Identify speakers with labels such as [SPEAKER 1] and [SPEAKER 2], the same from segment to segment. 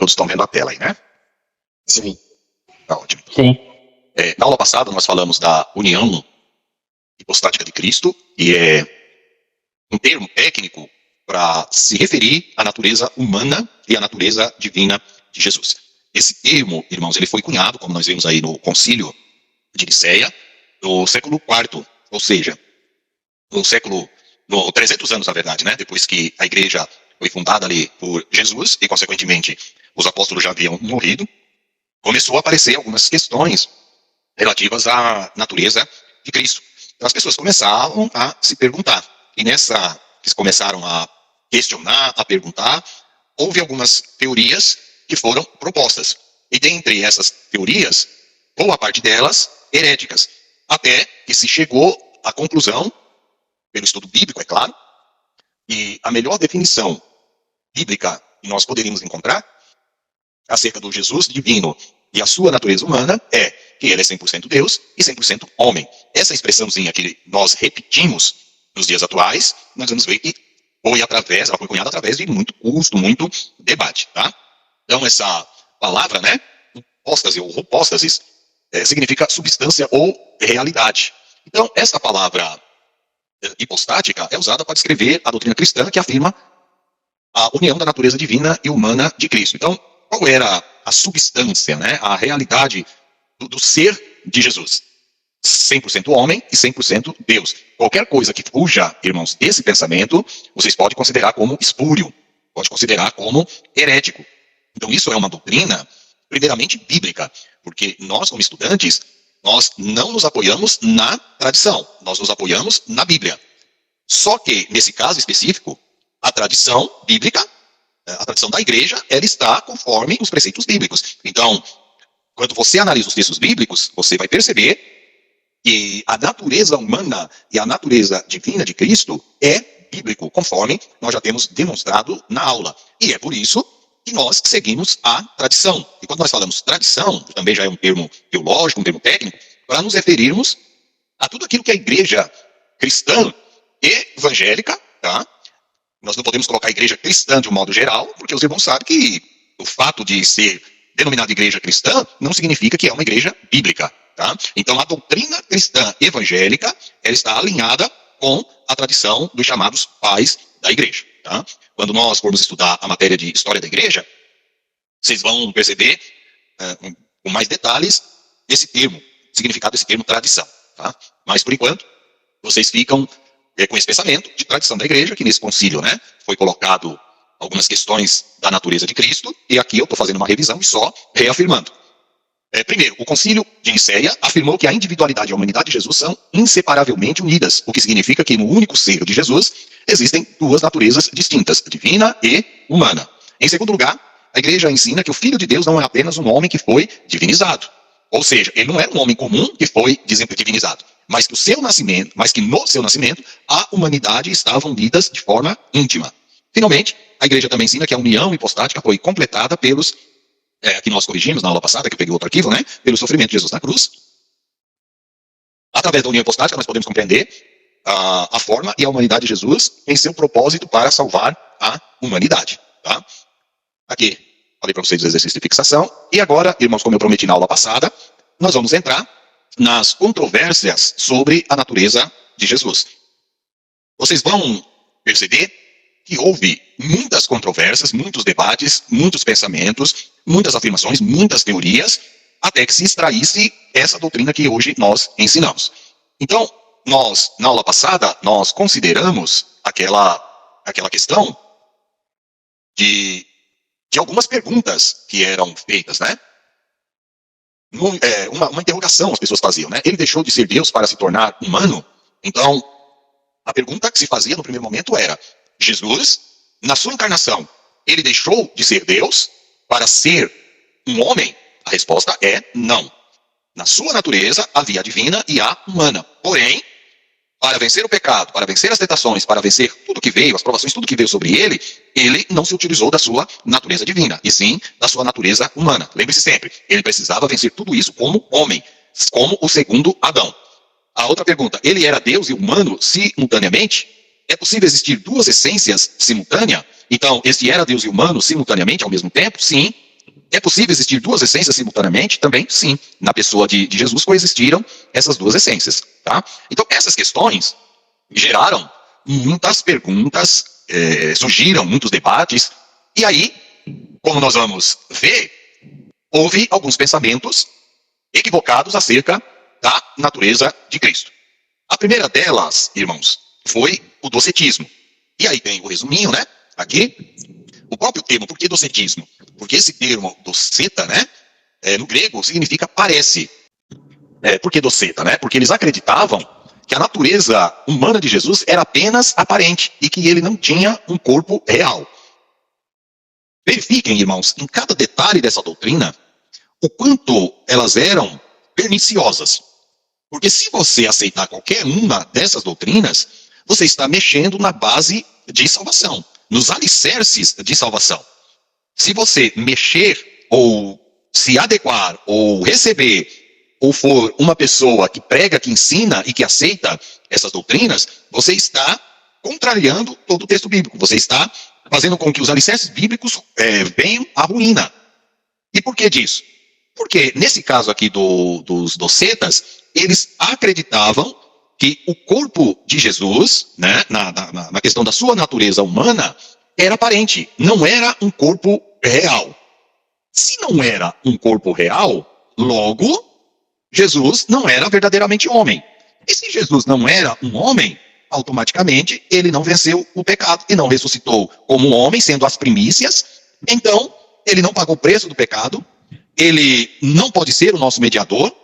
[SPEAKER 1] todos estão vendo a tela aí, né?
[SPEAKER 2] Sim.
[SPEAKER 1] Tá ótimo.
[SPEAKER 3] Sim.
[SPEAKER 1] Na aula passada nós falamos da união hipostática de Cristo, e é um termo técnico para se referir à natureza humana e à natureza divina de Jesus. Esse termo, irmãos, ele foi cunhado, como nós vimos aí no Concílio de Nicéia, no século IV, ou seja, no 300 anos, na verdade, né? Depois que a igreja foi fundada ali por Jesus e, consequentemente, os apóstolos já haviam morrido, começou a aparecer algumas questões relativas à natureza de Cristo. Então, as pessoas começavam a se perguntar, e nessa que começaram a questionar, a perguntar, houve algumas teorias que foram propostas. E dentre essas teorias, boa parte delas heréticas, até que se chegou à conclusão, pelo estudo bíblico, é claro, e a melhor definição bíblica que nós poderíamos encontrar acerca do Jesus divino e a sua natureza humana é que ele é 100% Deus e 100% homem. Essa expressãozinha que nós repetimos nos dias atuais, nós vamos ver que ela foi cunhada através de muito custo, muito debate, tá? Então essa palavra, né, hipóstase ou hipóstasis, significa substância ou realidade. Então essa palavra hipostática é usada para descrever a doutrina cristã que afirma a união da natureza divina e humana de Cristo. Então, qual era a substância, né, a realidade do ser de Jesus? 100% homem e 100% Deus. Qualquer coisa que fuja, irmãos, desse pensamento, vocês podem considerar como espúrio, pode considerar como herético. Então isso é uma doutrina primeiramente bíblica, porque nós, como estudantes, nós não nos apoiamos na tradição, nós nos apoiamos na Bíblia. Só que, nesse caso específico, a tradição bíblica, a tradição da igreja, ela está conforme os preceitos bíblicos. Então, quando você analisa os textos bíblicos, você vai perceber que a natureza humana e a natureza divina de Cristo é bíblico, conforme nós já temos demonstrado na aula. E é por isso que nós seguimos a tradição. E quando nós falamos tradição, também já é um termo teológico, um termo técnico, para nos referirmos a tudo aquilo que a igreja cristã e evangélica, tá? Nós não podemos colocar a igreja cristã de um modo geral, porque os irmãos sabem que o fato de ser denominada igreja cristã não significa que é uma igreja bíblica, tá? Então a doutrina cristã evangélica, ela está alinhada com a tradição dos chamados pais da igreja, tá? Quando nós formos estudar a matéria de história da igreja, vocês vão perceber com mais detalhes esse termo, o significado desse termo tradição, tá? Mas por enquanto, vocês ficam com esse pensamento de tradição da igreja, que nesse concílio, né, foi colocado algumas questões da natureza de Cristo, e aqui eu estou fazendo uma revisão e só reafirmando. Primeiro, o concílio de Nicéia afirmou que a individualidade e a humanidade de Jesus são inseparavelmente unidas, o que significa que no único ser de Jesus existem duas naturezas distintas, divina e humana. Em segundo lugar, a igreja ensina que o Filho de Deus não é apenas um homem que foi divinizado, ou seja, ele não é um homem comum que foi divinizado, mas que no seu nascimento a humanidade estavam unidas de forma íntima. Finalmente, a igreja também ensina que a união hipostática foi completada pelos, que nós corrigimos na aula passada, que eu peguei outro arquivo, né, pelo sofrimento de Jesus na cruz. Através da união hipostática nós podemos compreender a forma e a humanidade de Jesus em seu propósito para salvar a humanidade, tá? Aqui, falei para vocês do exercício de fixação, e agora, irmãos, como eu prometi na aula passada, nós vamos entrar nas controvérsias sobre a natureza de Jesus. Vocês vão perceber que houve muitas controvérsias, muitos debates, muitos pensamentos, muitas afirmações, muitas teorias, até que se extraísse essa doutrina que hoje nós ensinamos. Então, nós, na aula passada, nós consideramos aquela questão de algumas perguntas que eram feitas, né? Uma interrogação as pessoas faziam, né? Ele deixou de ser Deus para se tornar humano? Então, a pergunta que se fazia no primeiro momento era: Jesus, na sua encarnação, ele deixou de ser Deus para ser um homem? A resposta é não. Na sua natureza havia a divina e a humana. Porém, para vencer o pecado, para vencer as tentações, para vencer tudo que veio, as provações, tudo que veio sobre ele, ele não se utilizou da sua natureza divina, e sim da sua natureza humana. Lembre-se sempre, ele precisava vencer tudo isso como homem, como o segundo Adão. A outra pergunta: ele era Deus e humano simultaneamente? É possível existir duas essências simultâneas? Então, esse era Deus e humano simultaneamente, ao mesmo tempo? Sim, É possível existir duas essências simultaneamente? Também sim. Na pessoa de Jesus coexistiram essas duas essências. Tá? Então essas questões geraram muitas perguntas, surgiram muitos debates, e aí, como nós vamos ver, houve alguns pensamentos equivocados acerca da natureza de Cristo. A primeira delas, irmãos, foi o docetismo. E aí tem o resuminho, né? Aqui, o próprio termo, por que docetismo? Porque esse termo doceta, né? No grego significa parece. Por que doceta, né? Porque eles acreditavam que a natureza humana de Jesus era apenas aparente e que ele não tinha um corpo real. Verifiquem, irmãos, em cada detalhe dessa doutrina, o quanto elas eram perniciosas. Porque se você aceitar qualquer uma dessas doutrinas, você está mexendo na base de salvação, nos alicerces de salvação. Se você mexer, ou se adequar, ou receber, ou for uma pessoa que prega, que ensina e que aceita essas doutrinas, você está contrariando todo o texto bíblico. Você está fazendo com que os alicerces bíblicos venham à ruína. E por que disso? Porque nesse caso aqui dos docetas, eles acreditavam que o corpo de Jesus, né, na questão da sua natureza humana, era aparente, não era um corpo real. Se não era um corpo real, logo, Jesus não era verdadeiramente homem. E se Jesus não era um homem, automaticamente ele não venceu o pecado e não ressuscitou como um homem, sendo as primícias. Então, ele não pagou o preço do pecado, ele não pode ser o nosso mediador,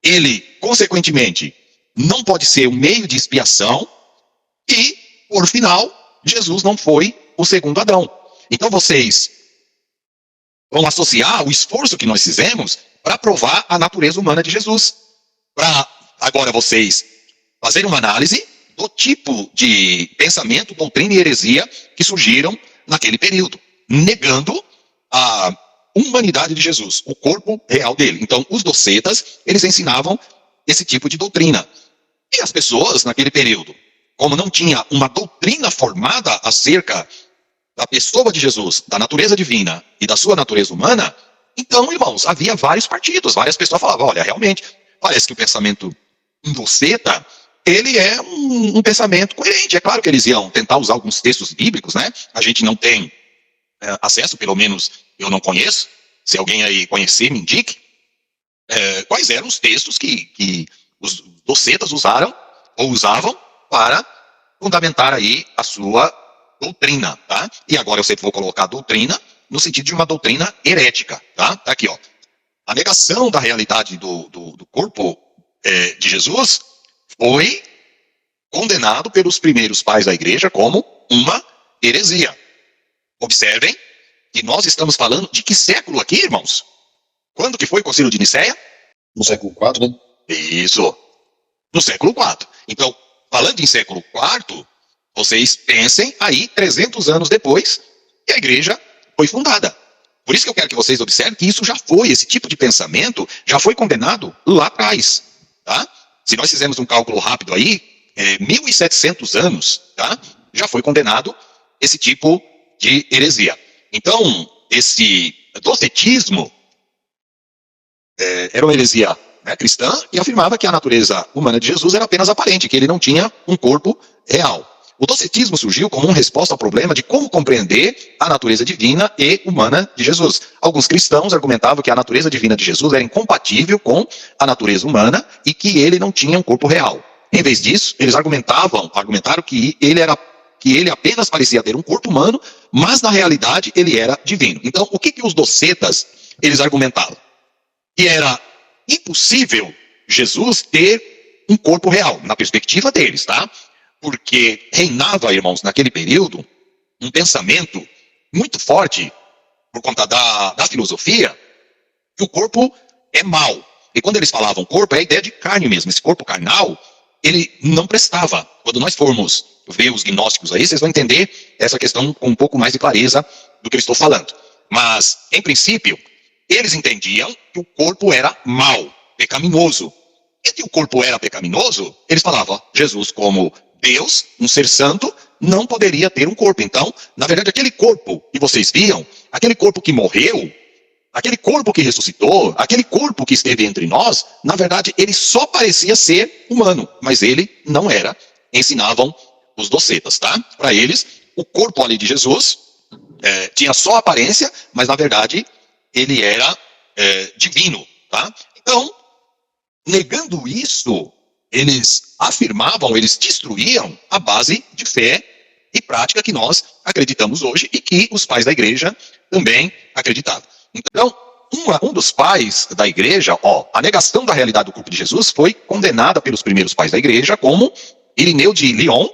[SPEAKER 1] ele, consequentemente, não pode ser o meio de expiação e, por final, Jesus não foi o segundo Adão. Então vocês vão associar o esforço que nós fizemos para provar a natureza humana de Jesus. Para agora vocês fazerem uma análise do tipo de pensamento, doutrina e heresia que surgiram naquele período, negando a humanidade de Jesus, o corpo real dele. Então, os docetas, eles ensinavam esse tipo de doutrina. E as pessoas, naquele período, como não tinha uma doutrina formada acerca da pessoa de Jesus, da natureza divina e da sua natureza humana, então, irmãos, havia vários partidos, várias pessoas falavam, olha, realmente, parece que o pensamento doceta, ele é um pensamento coerente. É claro que eles iam tentar usar alguns textos bíblicos, né? A gente não tem acesso, pelo menos eu não conheço. Se alguém aí conhecer, me indique. Quais eram os textos que os docetas usaram ou usavam para fundamentar aí a sua doutrina, tá? E agora eu sempre vou colocar doutrina no sentido de uma doutrina herética, tá? Tá aqui, ó. A negação da realidade do corpo de Jesus foi condenado pelos primeiros pais da igreja como uma heresia. Observem que nós estamos falando de que século aqui, irmãos? Quando que foi o Concílio de Nicéia?
[SPEAKER 2] No século IV, né?
[SPEAKER 1] Isso, no século IV. Então, falando em século IV, vocês pensem aí 300 anos depois que a igreja foi fundada. Por isso que eu quero que vocês observem que isso já foi, esse tipo de pensamento já foi condenado lá atrás, tá? Se nós fizermos um cálculo rápido aí, 1.700 anos, tá? Já foi condenado esse tipo de heresia. Então, esse docetismo era uma heresia, né, cristã, e afirmava que a natureza humana de Jesus era apenas aparente, que ele não tinha um corpo real. O docetismo surgiu como uma resposta ao problema de como compreender a natureza divina e humana de Jesus. Alguns cristãos argumentavam que a natureza divina de Jesus era incompatível com a natureza humana e que ele não tinha um corpo real. Em vez disso, eles argumentaram que ele apenas parecia ter um corpo humano, mas na realidade ele era divino. Então, o que os docetas eles argumentavam? Que era impossível Jesus ter um corpo real, na perspectiva deles, tá? Porque reinava, irmãos, naquele período, um pensamento muito forte, por conta da filosofia, que o corpo é mau. E quando eles falavam corpo, é a ideia de carne mesmo. Esse corpo carnal, ele não prestava. Quando nós formos ver os gnósticos aí, vocês vão entender essa questão com um pouco mais de clareza do que eu estou falando. Mas, em princípio, eles entendiam que o corpo era mau, pecaminoso. E que o corpo era pecaminoso, eles falavam, Jesus como Deus, um ser santo, não poderia ter um corpo. Então, na verdade, aquele corpo que vocês viam, aquele corpo que morreu, aquele corpo que ressuscitou, aquele corpo que esteve entre nós, na verdade, ele só parecia ser humano, mas ele não era. Ensinavam os docetas, tá? Para eles, o corpo ali de Jesus tinha só aparência, mas na verdade, ele era divino, tá? Então, negando isso, eles afirmavam, eles destruíam a base de fé e prática que nós acreditamos hoje e que os pais da igreja também acreditavam. Então, um dos pais da igreja, a negação da realidade do corpo de Jesus foi condenada pelos primeiros pais da igreja, como Irineu de Lyon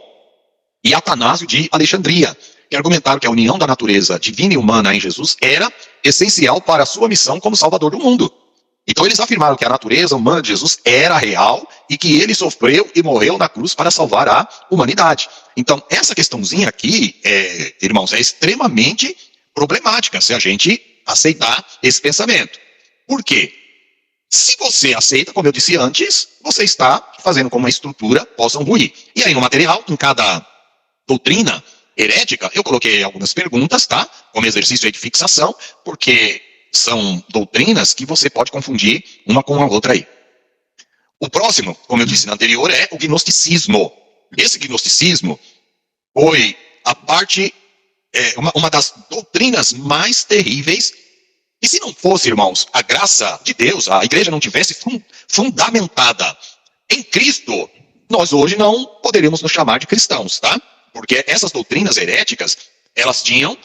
[SPEAKER 1] e Atanásio de Alexandria, que argumentaram que a união da natureza divina e humana em Jesus era essencial para a sua missão como salvador do mundo. Então eles afirmaram que a natureza humana de Jesus era real e que ele sofreu e morreu na cruz para salvar a humanidade. Então essa questãozinha aqui, irmãos, é extremamente problemática se a gente aceitar esse pensamento. Por quê? Se você aceita, como eu disse antes, você está fazendo com que uma estrutura possa ruir. E aí no material, em cada doutrina herética, eu coloquei algumas perguntas, tá? Como exercício aí de fixação, porque são doutrinas que você pode confundir uma com a outra aí. O próximo, como eu disse no anterior, é o gnosticismo. Esse gnosticismo foi a parte, uma das doutrinas mais terríveis. E se não fosse, irmãos, a graça de Deus, a igreja não tivesse fundamentada em Cristo, nós hoje não poderíamos nos chamar de cristãos, tá? Porque essas doutrinas heréticas, elas tinham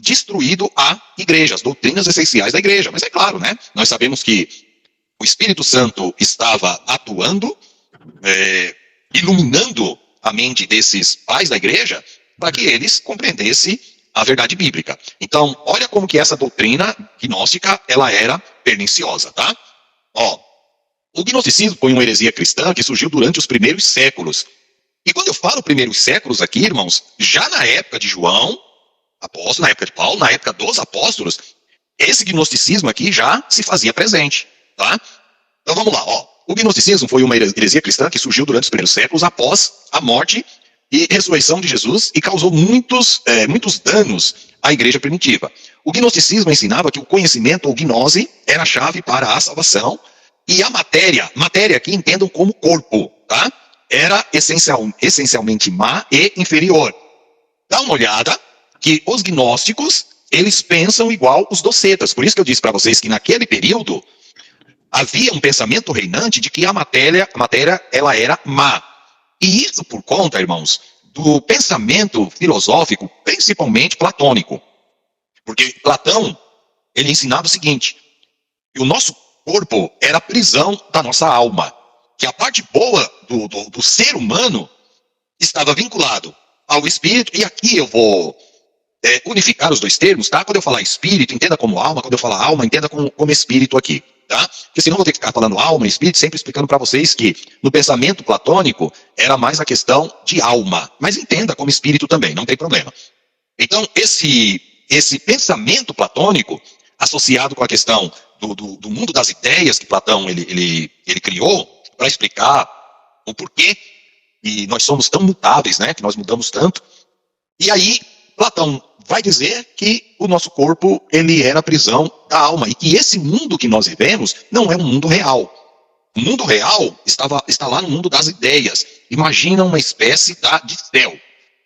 [SPEAKER 1] destruído a igreja, as doutrinas essenciais da igreja. Mas é claro, né? Nós sabemos que o Espírito Santo estava atuando, iluminando a mente desses pais da igreja, para que eles compreendessem a verdade bíblica. Então, olha como que essa doutrina gnóstica, ela era perniciosa, tá? O gnosticismo foi uma heresia cristã que surgiu durante os primeiros séculos. E quando eu falo primeiros séculos aqui, irmãos, já na época de João, apóstolo, na época de Paulo, na época dos apóstolos, esse gnosticismo aqui já se fazia presente, tá? Então vamos lá, o gnosticismo foi uma heresia cristã que surgiu durante os primeiros séculos após a morte e ressurreição de Jesus e causou muitos danos à igreja primitiva. O gnosticismo ensinava que o conhecimento ou gnose era a chave para a salvação e a matéria aqui entendam como corpo, tá? Era essencialmente má e inferior. Dá uma olhada que os gnósticos, eles pensam igual os docetas. Por isso que eu disse para vocês que naquele período havia um pensamento reinante de que a matéria ela era má. E isso por conta, irmãos, do pensamento filosófico, principalmente platônico. Porque Platão, ele ensinava o seguinte, que o nosso corpo era a prisão da nossa alma. Que a parte boa do ser humano estava vinculado ao espírito. E aqui eu vou unificar os dois termos, tá? Quando eu falar espírito, entenda como alma. Quando eu falar alma, entenda como espírito aqui, tá? Porque senão eu vou ter que ficar falando alma e espírito, sempre explicando para vocês que no pensamento platônico era mais a questão de alma. Mas entenda como espírito também, não tem problema. Então, esse pensamento platônico, associado com a questão do mundo das ideias que Platão ele criou para explicar o porquê e nós somos tão mutáveis, né? Que nós mudamos tanto. E aí, Platão vai dizer que o nosso corpo, ele era a prisão da alma. E que esse mundo que nós vivemos não é um mundo real. O mundo real está lá no mundo das ideias. Imagina uma espécie de céu.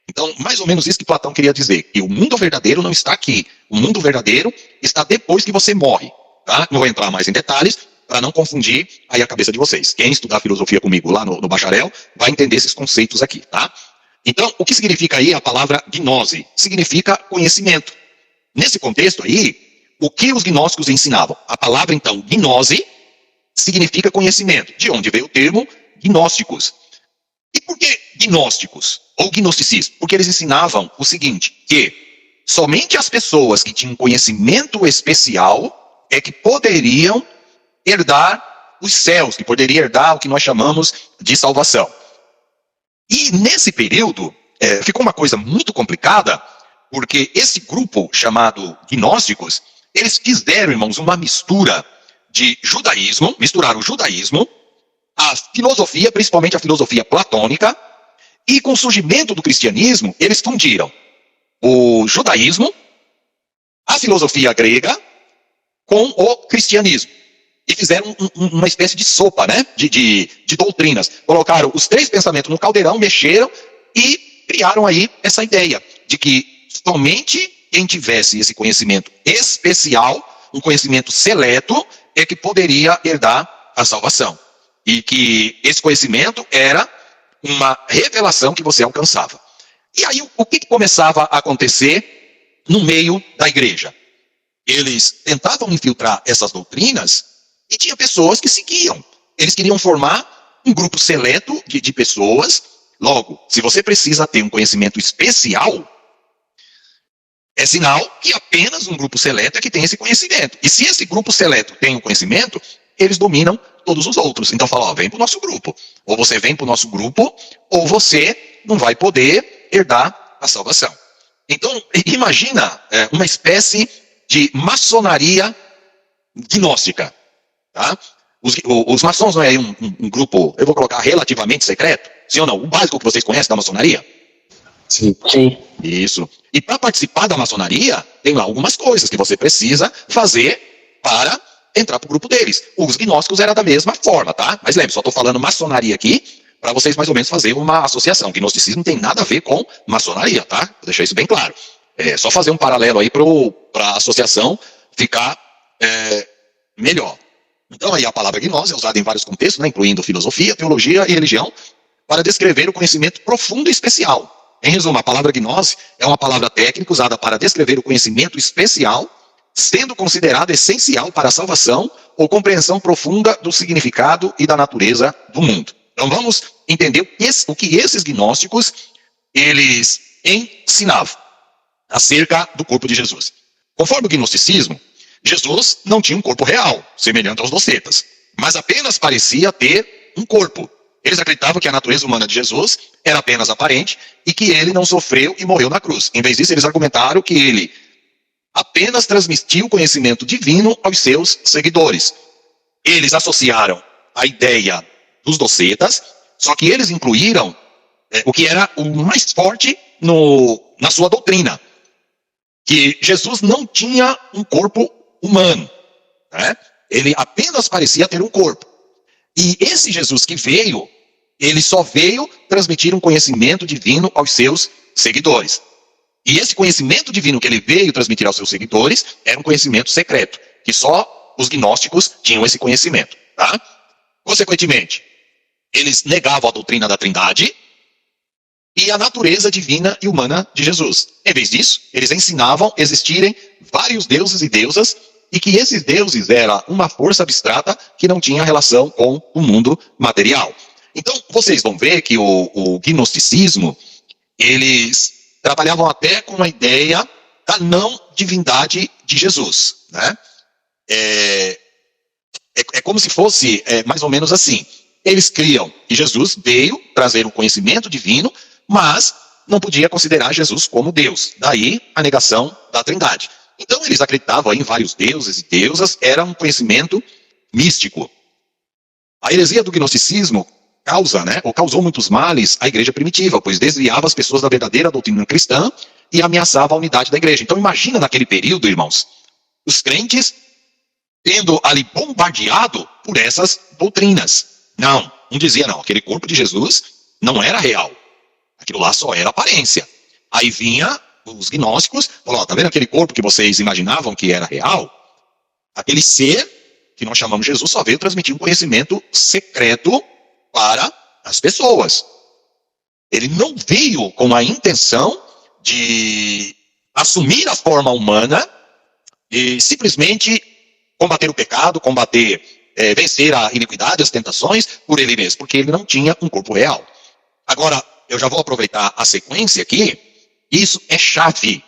[SPEAKER 1] Então, mais ou menos isso que Platão queria dizer. Que o mundo verdadeiro não está aqui. O mundo verdadeiro está depois que você morre. Tá? Não vou entrar mais em detalhes para não confundir aí a cabeça de vocês. Quem estudar filosofia comigo lá no bacharel vai entender esses conceitos aqui, tá? Então, o que significa aí a palavra gnose? Significa conhecimento. Nesse contexto aí, o que os gnósticos ensinavam? A palavra, então, gnose, significa conhecimento. De onde veio o termo gnósticos? E por que gnósticos? Ou gnosticismo? Porque eles ensinavam o seguinte, que somente as pessoas que tinham conhecimento especial é que poderiam herdar os céus, que poderiam herdar o que nós chamamos de salvação. E nesse período, ficou uma coisa muito complicada, porque esse grupo chamado gnósticos, eles fizeram, irmãos, uma mistura de judaísmo, misturaram o judaísmo, a filosofia, principalmente a filosofia platônica, e com o surgimento do cristianismo, eles fundiram o judaísmo, a filosofia grega com o cristianismo. E fizeram uma espécie de sopa, né? De doutrinas. Colocaram os três pensamentos no caldeirão, mexeram e criaram aí essa ideia de que somente quem tivesse esse conhecimento especial, um conhecimento seleto, é que poderia herdar a salvação. E que esse conhecimento era uma revelação que você alcançava. E aí o que começava a acontecer no meio da igreja? Eles tentavam infiltrar essas doutrinas e tinha pessoas que seguiam. Eles queriam formar um grupo seleto de pessoas. Logo, se você precisa ter um conhecimento especial, é sinal que apenas um grupo seleto é que tem esse conhecimento. E se esse grupo seleto tem o conhecimento, eles dominam todos os outros. Então fala, vem para o nosso grupo. Ou você vem para o nosso grupo, ou você não vai poder herdar a salvação. Então, imagina uma espécie de maçonaria gnóstica. Tá? Os maçons não é um grupo, eu vou colocar, relativamente secreto? Sim ou não? O básico que vocês conhecem da maçonaria?
[SPEAKER 2] Sim.
[SPEAKER 1] Isso. E para participar da maçonaria, tem lá algumas coisas que você precisa fazer para entrar para o grupo deles. Os gnósticos era da mesma forma, tá? Mas lembre, só estou falando maçonaria aqui, para vocês mais ou menos fazerem uma associação. Gnosticismo não tem nada a ver com maçonaria, tá? Vou deixar isso bem claro. É só fazer um paralelo aí para a associação ficar melhor. Então aí a palavra gnose é usada em vários contextos, né, incluindo filosofia, teologia e religião, para descrever o conhecimento profundo e especial. Em resumo, a palavra gnose é uma palavra técnica usada para descrever o conhecimento especial, sendo considerado essencial para a salvação ou compreensão profunda do significado e da natureza do mundo. Então vamos entender o que esses gnósticos eles ensinavam acerca do corpo de Jesus. Conforme o gnosticismo, Jesus não tinha um corpo real, semelhante aos docetas, mas apenas parecia ter um corpo. Eles acreditavam que a natureza humana de Jesus era apenas aparente e que ele não sofreu e morreu na cruz. Em vez disso, eles argumentaram que ele apenas transmitiu o conhecimento divino aos seus seguidores. Eles associaram a ideia dos docetas, só que eles incluíram o que era o mais forte na sua doutrina, que Jesus não tinha um corpo humano, né? Ele apenas parecia ter um corpo. E esse Jesus que veio, ele só veio transmitir um conhecimento divino aos seus seguidores. E esse conhecimento divino que ele veio transmitir aos seus seguidores era um conhecimento secreto, que só os gnósticos tinham esse conhecimento, tá? Consequentemente, eles negavam a doutrina da Trindade e a natureza divina e humana de Jesus. Em vez disso, eles ensinavam existirem vários deuses e deusas e que esses deuses eram uma força abstrata que não tinha relação com o mundo material. Então, vocês vão ver que o gnosticismo, eles trabalhavam até com a ideia da não divindade de Jesus, né? É como se fosse mais ou menos assim. Eles criam que Jesus veio trazer um conhecimento divino, mas não podia considerar Jesus como Deus. Daí a negação da Trindade. Então eles acreditavam em vários deuses e deusas, era um conhecimento místico. A heresia do gnosticismo causou muitos males à igreja primitiva, pois desviava as pessoas da verdadeira doutrina cristã e ameaçava a unidade da igreja. Então imagina naquele período, irmãos, os crentes tendo ali bombardeado por essas doutrinas. Não dizia não, aquele corpo de Jesus não era real. Aquilo lá só era aparência. Aí vinha os gnósticos, falaram, tá vendo aquele corpo que vocês imaginavam que era real? Aquele ser que nós chamamos Jesus só veio transmitir um conhecimento secreto para as pessoas. Ele não veio com a intenção de assumir a forma humana e simplesmente combater o pecado, vencer a iniquidade, as tentações por ele mesmo, porque ele não tinha um corpo real. Agora, eu já vou aproveitar a sequência aqui. Isso é chave,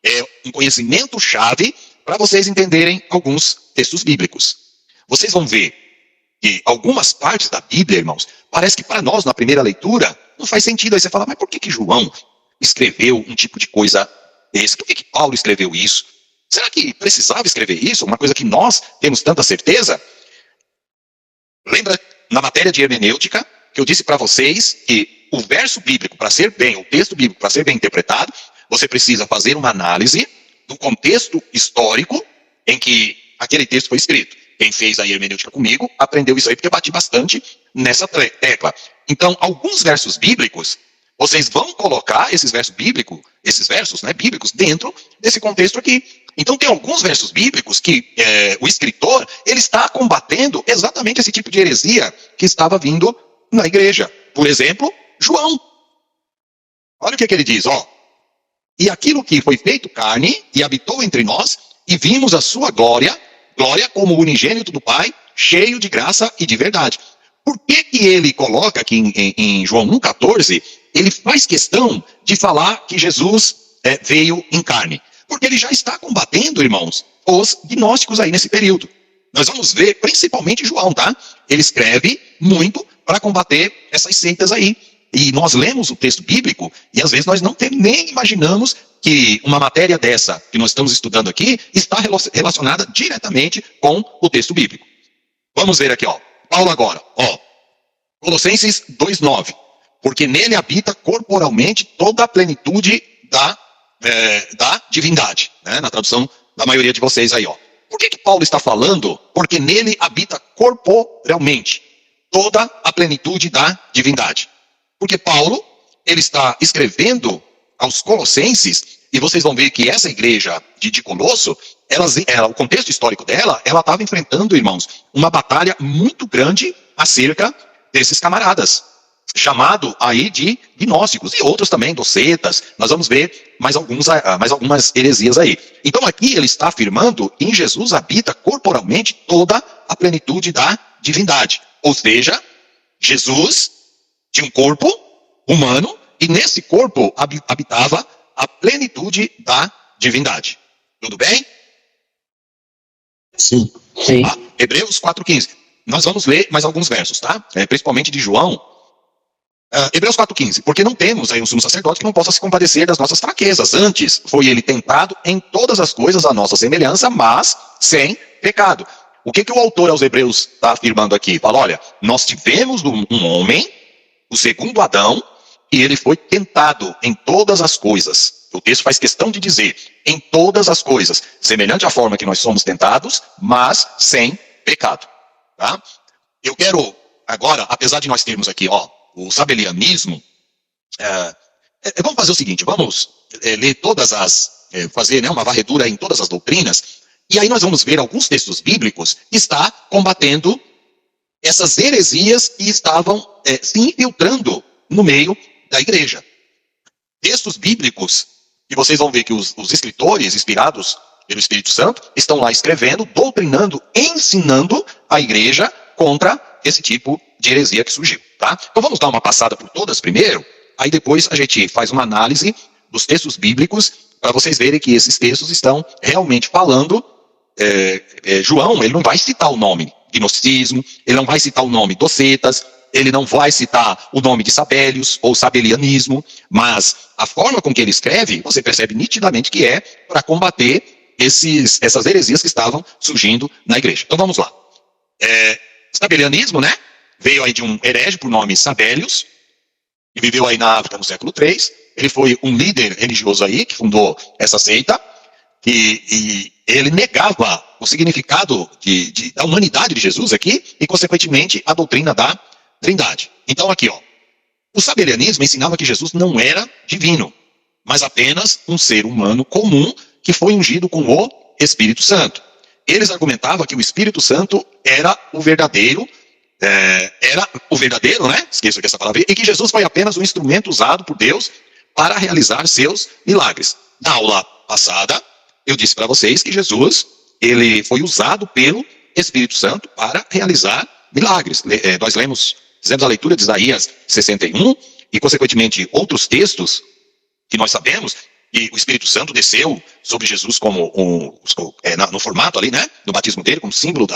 [SPEAKER 1] é um conhecimento chave para vocês entenderem alguns textos bíblicos. Vocês vão ver que algumas partes da Bíblia, irmãos, parece que para nós, na primeira leitura, não faz sentido. Aí você fala, mas por que João escreveu um tipo de coisa desse? Por que Paulo escreveu isso? Será que precisava escrever isso? Uma coisa que nós temos tanta certeza? Lembra na matéria de hermenêutica que eu disse para vocês que o verso bíblico, o texto bíblico, para ser bem interpretado, você precisa fazer uma análise do contexto histórico em que aquele texto foi escrito. Quem fez a hermenêutica comigo aprendeu isso aí, porque eu bati bastante nessa tecla. Então, alguns versos bíblicos, vocês vão colocar esses versos bíblicos, né, bíblicos dentro desse contexto aqui. Então, tem alguns versos bíblicos que o escritor, ele está combatendo exatamente esse tipo de heresia que estava vindo na igreja. Por exemplo, João. Olha o que ele diz, ó. E aquilo que foi feito carne e habitou entre nós, e vimos a sua glória como o unigênito do Pai, cheio de graça e de verdade. Por que ele coloca aqui em João 1,14, ele faz questão de falar que Jesus veio em carne? Porque ele já está combatendo, irmãos, os gnósticos aí nesse período. Nós vamos ver, principalmente João, tá? Ele escreve muito para combater essas seitas aí. E nós lemos o texto bíblico e às vezes nós nem imaginamos que uma matéria dessa que nós estamos estudando aqui está relacionada diretamente com o texto bíblico. Vamos ver aqui, ó. Paulo agora, ó. Colossenses 2,9. Porque nele habita corporalmente toda a plenitude da divindade, né? Na tradução da maioria de vocês aí, ó. Por que Paulo está falando? Porque nele habita corporalmente toda a plenitude da divindade. Porque Paulo, ele está escrevendo aos Colossenses, e vocês vão ver que essa igreja de Colosso, o contexto histórico dela, ela estava enfrentando, irmãos, uma batalha muito grande acerca desses camaradas, chamado aí de gnósticos, e outros também, docetas. Nós vamos ver mais algumas heresias aí. Então aqui ele está afirmando que em Jesus habita corporalmente toda a plenitude da divindade. Ou seja, Jesus tinha um corpo humano, e nesse corpo habitava a plenitude da divindade. Tudo bem?
[SPEAKER 2] Sim.
[SPEAKER 3] Sim.
[SPEAKER 1] Hebreus 4,15. Nós vamos ler mais alguns versos, tá? Principalmente de João. Hebreus 4,15. Porque não temos aí um sumo sacerdote que não possa se compadecer das nossas fraquezas. Antes foi ele tentado em todas as coisas à nossa semelhança, mas sem pecado. O que o autor aos Hebreus está afirmando aqui? Fala, olha, nós tivemos um homem, o segundo Adão, e ele foi tentado em todas as coisas. O texto faz questão de dizer, em todas as coisas, semelhante à forma que nós somos tentados, mas sem pecado. Tá? Eu quero, agora, apesar de nós termos aqui, ó, o sabelianismo, vamos fazer o seguinte, vamos ler fazer, né, uma varredura em todas as doutrinas, e aí nós vamos ver alguns textos bíblicos que está combatendo essas heresias que estavam se infiltrando no meio da igreja. Textos bíblicos, e vocês vão ver que os escritores, inspirados pelo Espírito Santo, estão lá escrevendo, doutrinando, ensinando a igreja contra esse tipo de heresia que surgiu. Tá? Então vamos dar uma passada por todas primeiro, aí depois a gente faz uma análise dos textos bíblicos, para vocês verem que esses textos estão realmente falando. João, ele não vai citar o nome gnosticismo, ele não vai citar o nome docetas, ele não vai citar o nome de Sabélios ou sabelianismo, mas a forma com que ele escreve, você percebe nitidamente que é para combater essas heresias que estavam surgindo na igreja. Então vamos lá. Sabelianismo, né? Veio aí de um herege por nome Sabélios, que viveu aí na África no século III. Ele foi um líder religioso aí, que fundou essa seita, e ele negava o significado da humanidade de Jesus aqui, e consequentemente a doutrina da Trindade. Então aqui, ó, o sabelianismo ensinava que Jesus não era divino, mas apenas um ser humano comum que foi ungido com o Espírito Santo. Eles argumentavam que o Espírito Santo era o verdadeiro, né? Esqueço aqui essa palavra, e que Jesus foi apenas um instrumento usado por Deus para realizar seus milagres. Na aula passada, eu disse para vocês que Jesus, ele foi usado pelo Espírito Santo para realizar milagres. Nós fizemos a leitura de Isaías 61 e, consequentemente, outros textos que nós sabemos que o Espírito Santo desceu sobre Jesus como no formato ali, né, do batismo dele, como símbolo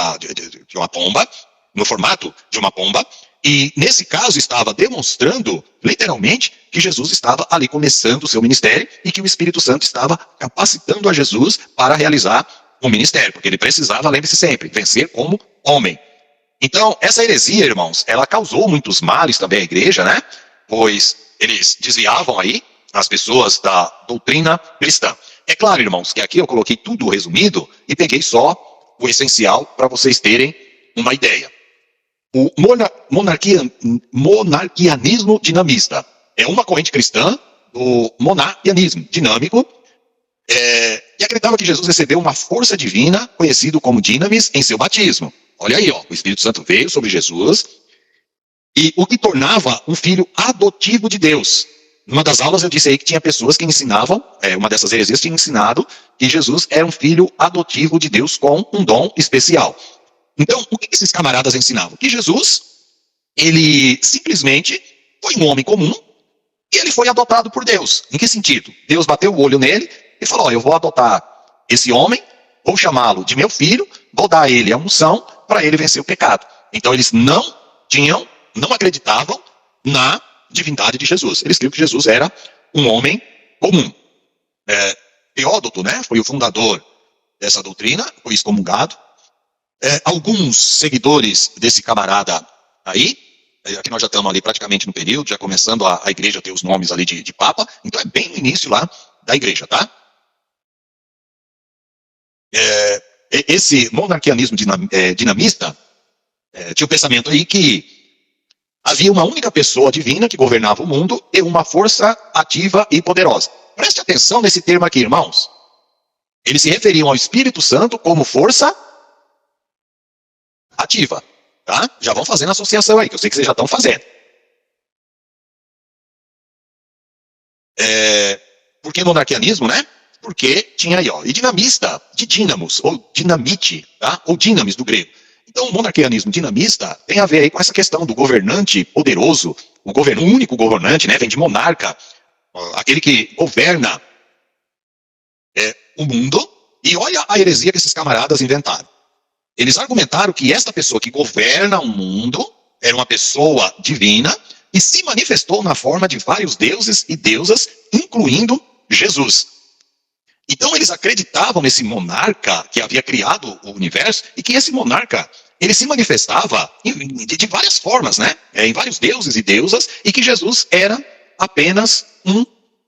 [SPEAKER 1] de uma pomba, no formato de uma pomba, e nesse caso estava demonstrando, literalmente, que Jesus estava ali começando o seu ministério e que o Espírito Santo estava capacitando a Jesus para realizar o ministério, porque ele precisava, lembre-se sempre, vencer como homem. Então, essa heresia, irmãos, ela causou muitos males também à igreja, né? Pois eles desviavam aí as pessoas da doutrina cristã. É claro, irmãos, que aqui eu coloquei tudo resumido e peguei só o essencial para vocês terem uma ideia. O monarquianismo dinamista é uma corrente cristã do monarquianismo dinâmico, e acreditava que Jesus recebeu uma força divina, conhecido como dinamis, em seu batismo. Olha aí, ó, o Espírito Santo veio sobre Jesus, e o que tornava um filho adotivo de Deus. Numa das aulas eu disse aí que tinha pessoas que ensinavam, uma dessas heresias tinha ensinado que Jesus era um filho adotivo de Deus com um dom especial. Então, o que esses camaradas ensinavam? Que Jesus, ele simplesmente foi um homem comum e ele foi adotado por Deus. Em que sentido? Deus bateu o olho nele e falou, eu vou adotar esse homem, vou chamá-lo de meu filho, vou dar a ele a unção para ele vencer o pecado. Então, eles não acreditavam na divindade de Jesus. Eles criam que Jesus era um homem comum. Teódoto, né, foi o fundador dessa doutrina, foi excomungado. Alguns seguidores desse camarada aí, aqui nós já estamos ali praticamente no período, já começando a igreja ter os nomes ali de papa, então é bem no início lá da igreja, tá? Esse monarquianismo dinamista tinha o pensamento aí que havia uma única pessoa divina que governava o mundo e uma força ativa e poderosa. Preste atenção nesse termo aqui, irmãos. Eles se referiam ao Espírito Santo como força ativa, tá? Já vão fazendo associação aí, que eu sei que vocês já estão fazendo. Por que monarquianismo, né? Porque tinha aí, ó, e dinamista, de dínamos, ou dinamite, tá? Ou dinamis do grego. Então, o monarquianismo dinamista tem a ver aí com essa questão do governante poderoso, o único governante, né? Vem de monarca, aquele que governa o mundo. E olha a heresia que esses camaradas inventaram. Eles argumentaram que esta pessoa que governa o mundo era uma pessoa divina e se manifestou na forma de vários deuses e deusas, incluindo Jesus. Então eles acreditavam nesse monarca que havia criado o universo e que esse monarca, ele se manifestava de várias formas, né? Em vários deuses e deusas, e que Jesus era apenas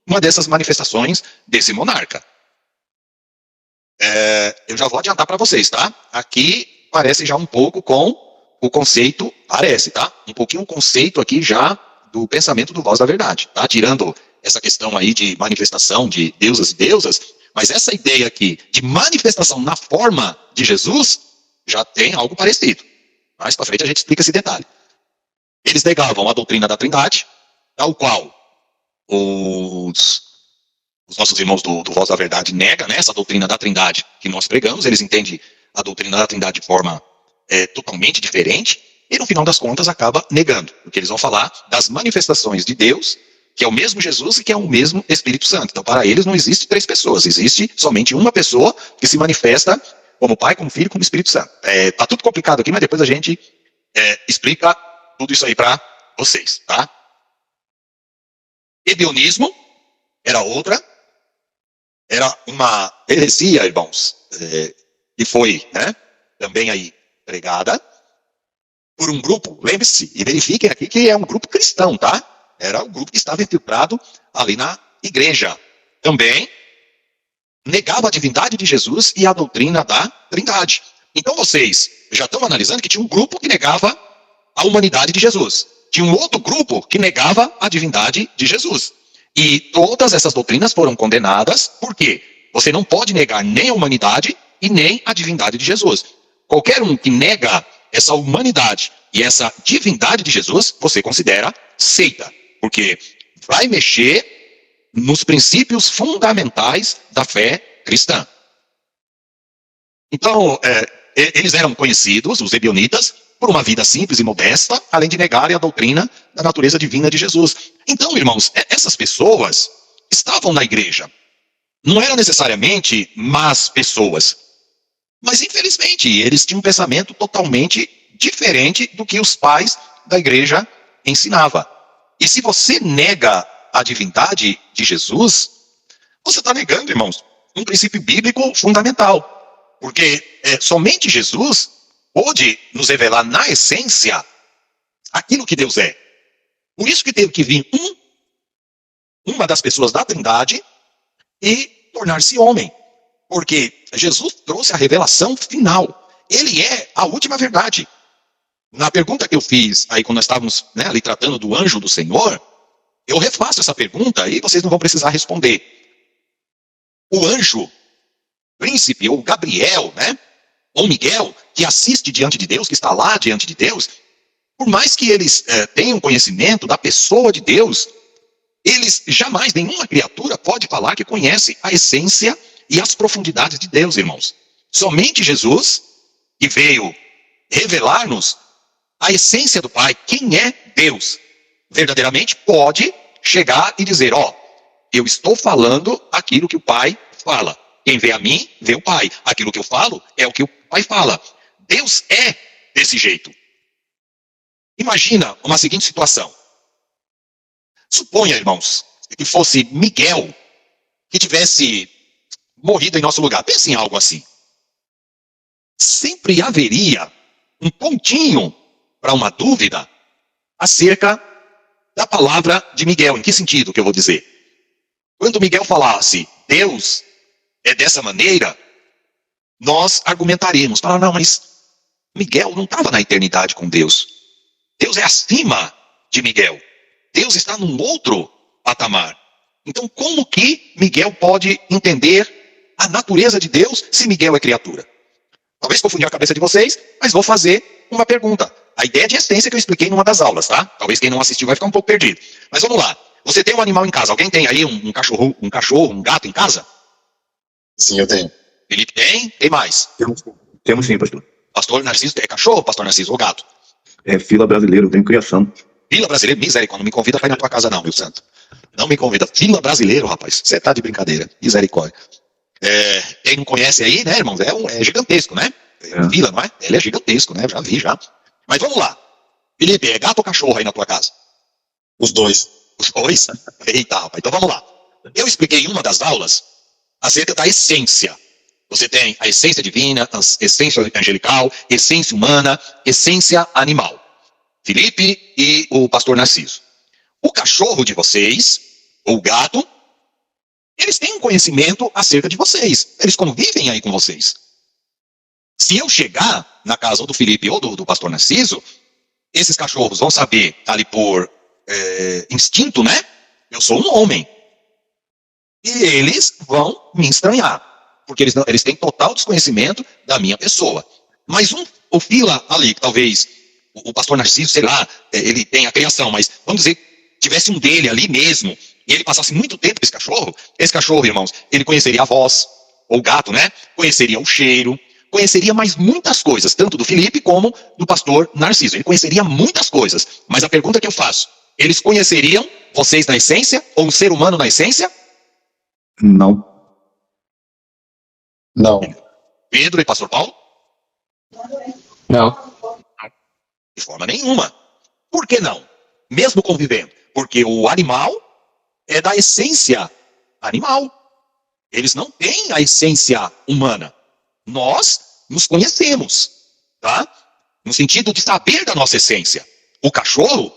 [SPEAKER 1] uma dessas manifestações desse monarca. Eu já vou adiantar para vocês, tá? Aqui parece já um pouco com o conceito, parece, tá? Um pouquinho o conceito aqui já do pensamento do Voz da Verdade, tá? Tirando essa questão aí de manifestação de deusas e deusas, mas essa ideia aqui de manifestação na forma de Jesus já tem algo parecido. Mais para frente a gente explica esse detalhe. Eles negavam a doutrina da Trindade, tal qual os nossos irmãos do Voz da Verdade negam, né, essa doutrina da Trindade que nós pregamos. Eles entendem a doutrina da Trindade de forma totalmente diferente e no final das contas acaba negando, porque eles vão falar das manifestações de Deus, que é o mesmo Jesus e que é o mesmo Espírito Santo. Então para eles não existe três pessoas, existe somente uma pessoa que se manifesta como Pai, como Filho, como Espírito Santo. Tá tudo complicado aqui, mas depois a gente explica tudo isso aí para vocês, tá? Ebionismo era outra. Era uma heresia, irmãos, que foi, né, também aí pregada por um grupo, lembre-se, e verifiquem aqui que é um grupo cristão, tá? Era um grupo que estava infiltrado ali na igreja. Também negava a divindade de Jesus e a doutrina da Trindade. Então vocês já estão analisando que tinha um grupo que negava a humanidade de Jesus. Tinha um outro grupo que negava a divindade de Jesus. E todas essas doutrinas foram condenadas, porque você não pode negar nem a humanidade e nem a divindade de Jesus. Qualquer um que nega essa humanidade e essa divindade de Jesus, você considera seita, porque vai mexer nos princípios fundamentais da fé cristã. Então, eles eram conhecidos, os ebionitas, por uma vida simples e modesta, além de negarem a doutrina da natureza divina de Jesus. Então, irmãos, essas pessoas estavam na igreja. Não eram necessariamente más pessoas, mas infelizmente eles tinham um pensamento totalmente diferente do que os pais da igreja ensinavam. E se você nega a divindade de Jesus, você está negando, irmãos, um princípio bíblico fundamental. Porque somente Jesus pode nos revelar na essência aquilo que Deus é. Por isso que teve que vir uma das pessoas da Trindade e tornar-se homem. Porque Jesus trouxe a revelação final. Ele é a última verdade. Na pergunta que eu fiz aí quando nós estávamos, né, ali tratando do anjo do Senhor, eu refaço essa pergunta e vocês não vão precisar responder. O anjo, príncipe ou Gabriel, né, ou Miguel, que assiste diante de Deus, que está lá diante de Deus, por mais que eles tenham conhecimento da pessoa de Deus, eles jamais, nenhuma criatura pode falar que conhece a essência e as profundidades de Deus, irmãos. Somente Jesus, que veio revelar-nos a essência do Pai, quem é Deus, verdadeiramente pode chegar e dizer, eu estou falando aquilo que o Pai fala. Quem vê a mim, vê o Pai. Aquilo que eu falo é o que o Pai fala. Deus é desse jeito. Imagina uma seguinte situação. Suponha, irmãos, que fosse Miguel que tivesse morrido em nosso lugar. Pense em algo assim. Sempre haveria um pontinho para uma dúvida acerca da palavra de Miguel. Em que sentido que eu vou dizer? Quando Miguel falasse, Deus é dessa maneira, nós argumentaremos. Falar, não, mas Miguel não estava na eternidade com Deus. Deus é acima de Miguel. Deus está num outro patamar. Então, como que Miguel pode entender a natureza de Deus se Miguel é criatura? Talvez confundir a cabeça de vocês, mas vou fazer uma pergunta. A ideia de essência que eu expliquei numa das aulas, tá? Talvez quem não assistiu vai ficar um pouco perdido. Mas vamos lá. Você tem um animal em casa. Alguém tem aí um cachorro, um gato em casa?
[SPEAKER 2] Sim, eu tenho.
[SPEAKER 1] Felipe tem? Tem mais?
[SPEAKER 3] Temos sim, pastor.
[SPEAKER 1] Pastor Narciso é cachorro, pastor Narciso, ou gato?
[SPEAKER 3] É fila brasileira, eu tenho criação.
[SPEAKER 1] Fila brasileiro, misericórdia, não me convida para ir na tua casa não, meu santo. Não me convida. Fila brasileiro, rapaz, você tá de brincadeira, misericórdia. Quem não conhece aí, né, irmãos, é gigantesco, né? Fila, não é? Ele é gigantesco, né? Já vi, já. Mas vamos lá. Felipe, é gato ou cachorro aí na tua casa?
[SPEAKER 2] Os dois.
[SPEAKER 1] Os dois? Eita, rapaz, então vamos lá. Eu expliquei em uma das aulas acerca da essência. Você tem a essência divina, a essência angelical, essência humana, essência animal. Felipe e o pastor Narciso. O cachorro de vocês, ou o gato, eles têm um conhecimento acerca de vocês. Eles convivem aí com vocês. Se eu chegar na casa do Felipe ou do pastor Narciso, esses cachorros vão saber, ali por instinto, né? Eu sou um homem. E eles vão me estranhar. Porque eles têm total desconhecimento da minha pessoa. Mas o fila ali, que talvez o pastor Narciso, sei lá, ele tem a criação, mas vamos dizer, tivesse um dele ali mesmo, e ele passasse muito tempo com esse cachorro, irmãos, ele conheceria a voz, ou o gato, né? Conheceria o cheiro, conheceria mais muitas coisas, tanto do Felipe como do pastor Narciso. Ele conheceria muitas coisas. Mas a pergunta que eu faço, eles conheceriam vocês na essência, ou um ser humano na essência?
[SPEAKER 3] Não.
[SPEAKER 2] Não.
[SPEAKER 1] Pedro e pastor Paulo?
[SPEAKER 4] Não.
[SPEAKER 1] De forma nenhuma. Por que não? Mesmo convivendo. Porque o animal é da essência animal. Eles não têm a essência humana. Nós nos conhecemos, tá? No sentido de saber da nossa essência. O cachorro,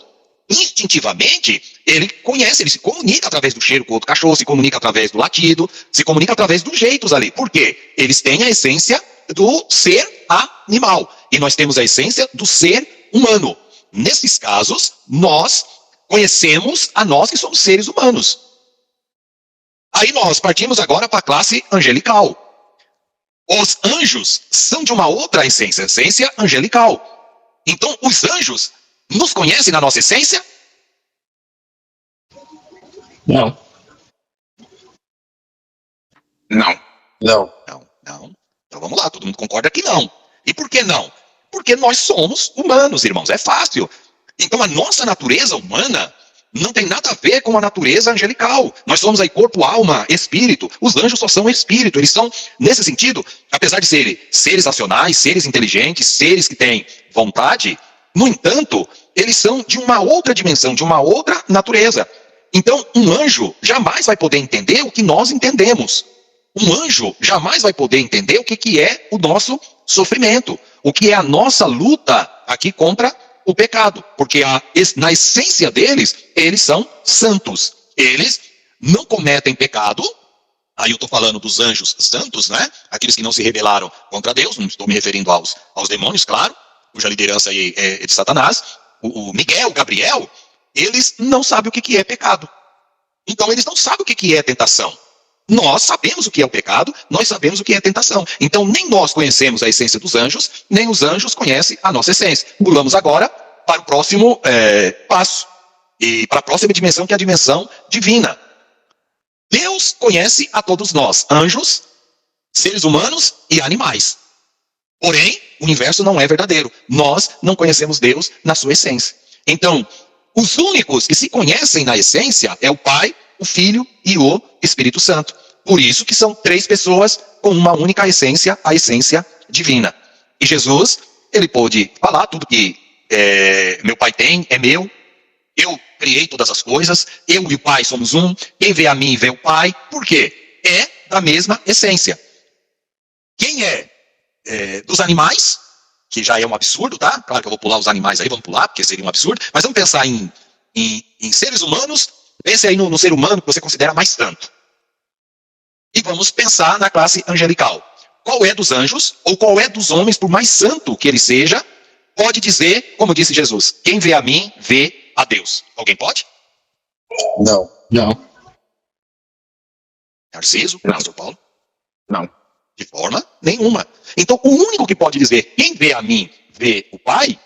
[SPEAKER 1] instintivamente, ele conhece, ele se comunica através do cheiro com o outro cachorro, se comunica através do latido, se comunica através dos jeitos ali. Por quê? Eles têm a essência do ser animal. E nós temos a essência do ser humano. Nesses casos, nós conhecemos a nós que somos seres humanos. Aí nós partimos agora para a classe angelical. Os anjos são de uma outra essência, essência angelical. Então, os anjos nos conhecem na nossa essência?
[SPEAKER 4] Não.
[SPEAKER 1] Não.
[SPEAKER 2] Não.
[SPEAKER 1] Não. Então vamos lá, todo mundo concorda que não. E por que não? Porque nós somos humanos, irmãos, é fácil. Então a nossa natureza humana não tem nada a ver com a natureza angelical. Nós somos aí corpo, alma, espírito. Os anjos só são espírito. Eles são, nesse sentido, apesar de serem seres racionais, seres inteligentes, seres que têm vontade, no entanto, eles são de uma outra dimensão, de uma outra natureza. Então, um anjo jamais vai poder entender o que nós entendemos. Um anjo jamais vai poder entender o que é o nosso sofrimento, o que é a nossa luta aqui contra o pecado. Porque na essência deles, eles são santos. Eles não cometem pecado, Aí eu estou falando dos anjos santos, né? Aqueles que não se rebelaram contra Deus, não estou me referindo aos demônios, claro, cuja liderança aí é de Satanás. O Miguel, o Gabriel, eles não sabem o que é pecado. Então eles não sabem o que é tentação. Nós sabemos o que é o pecado, nós sabemos o que é tentação. Então nem nós conhecemos a essência dos anjos, nem os anjos conhecem a nossa essência. Pulamos agora para o próximo passo, e para a próxima dimensão, que é a dimensão divina. Deus conhece a todos nós, anjos, seres humanos e animais. Porém, o universo não é verdadeiro. Nós não conhecemos Deus na sua essência. Então, os únicos que se conhecem na essência é o Pai, o Filho e o Espírito Santo. Por isso que são 3 pessoas com uma única essência, a essência divina. E Jesus, ele pôde falar tudo que meu Pai tem, é meu. Eu criei todas as coisas, eu e o Pai somos um. Quem vê a mim vê o Pai. Por quê? É da mesma essência. Quem é dos animais, que já é um absurdo, tá? Claro que eu vou pular os animais aí, vamos pular, porque seria um absurdo. Mas vamos pensar em seres humanos. Pense aí no ser humano que você considera mais santo. E vamos pensar na classe angelical. Qual é dos anjos, ou qual é dos homens, por mais santo que ele seja, pode dizer, como disse Jesus, quem vê a mim, vê a Deus. Alguém pode?
[SPEAKER 2] Não.
[SPEAKER 3] Não.
[SPEAKER 1] Narciso,
[SPEAKER 3] Não.
[SPEAKER 1] Pastor Paulo?
[SPEAKER 3] Não.
[SPEAKER 1] De forma nenhuma. Então, o único que pode dizer quem vê a mim, vê o Pai,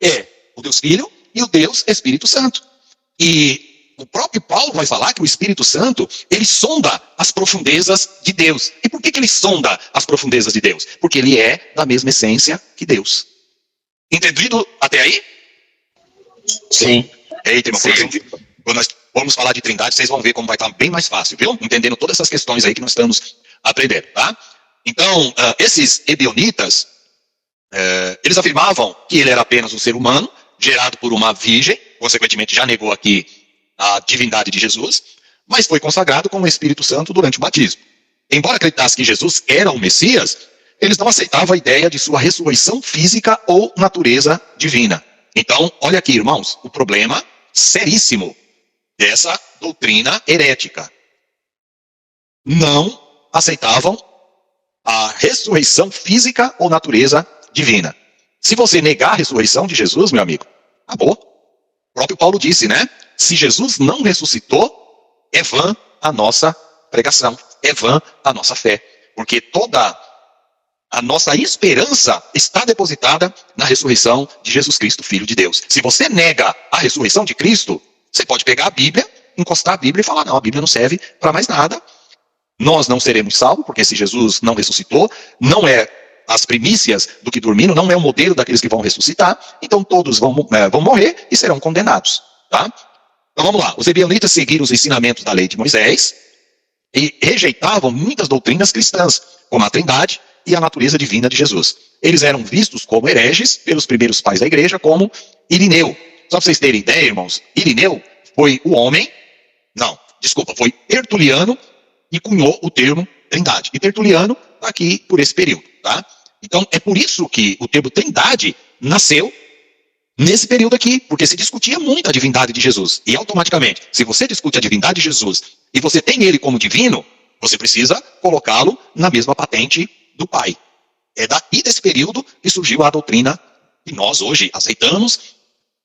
[SPEAKER 1] é o Deus Filho e o Deus Espírito Santo. E o próprio Paulo vai falar que o Espírito Santo, ele sonda as profundezas de Deus. E por que ele sonda as profundezas de Deus? Porque ele é da mesma essência que Deus. Entendido até aí?
[SPEAKER 2] Sim.
[SPEAKER 1] Eita, irmão, quando nós formos falar de trindade, vocês vão ver como vai estar bem mais fácil, viu? Entendendo todas essas questões aí que nós estamos aprendendo, tá? Então, esses ebionitas, eles afirmavam que ele era apenas um ser humano, gerado por uma virgem, consequentemente já negou aqui a divindade de Jesus, mas foi consagrado com o Espírito Santo durante o batismo. Embora acreditasse que Jesus era o Messias, eles não aceitavam a ideia de sua ressurreição física ou natureza divina. Então, olha aqui, irmãos, o problema seríssimo dessa doutrina herética. Não aceitavam a ressurreição física ou natureza divina. Se você negar a ressurreição de Jesus, meu amigo, acabou. O próprio Paulo disse, né? Se Jesus não ressuscitou, é vã a nossa pregação, é vã a nossa fé. Porque toda a nossa esperança está depositada na ressurreição de Jesus Cristo, Filho de Deus. Se você nega a ressurreição de Cristo, você pode pegar a Bíblia, encostar a Bíblia e falar, não, a Bíblia não serve para mais nada. Nós não seremos salvos, porque se Jesus não ressuscitou, não é as primícias do que dormiram, não é o modelo daqueles que vão ressuscitar, então todos vão morrer e serão condenados. Tá? Então vamos lá, os ebionitas seguiram os ensinamentos da lei de Moisés e rejeitavam muitas doutrinas cristãs, como a trindade e a natureza divina de Jesus. Eles eram vistos como hereges pelos primeiros pais da igreja, como Irineu. Só para vocês terem ideia, irmãos, Irineu foi foi Tertuliano que cunhou o termo trindade. E Tertuliano está aqui por esse período, tá? Então é por isso que o termo trindade nasceu nesse período aqui, porque se discutia muito a divindade de Jesus. E automaticamente, se você discute a divindade de Jesus e você tem ele como divino, você precisa colocá-lo na mesma patente do Pai. É daí desse período que surgiu a doutrina que nós hoje aceitamos,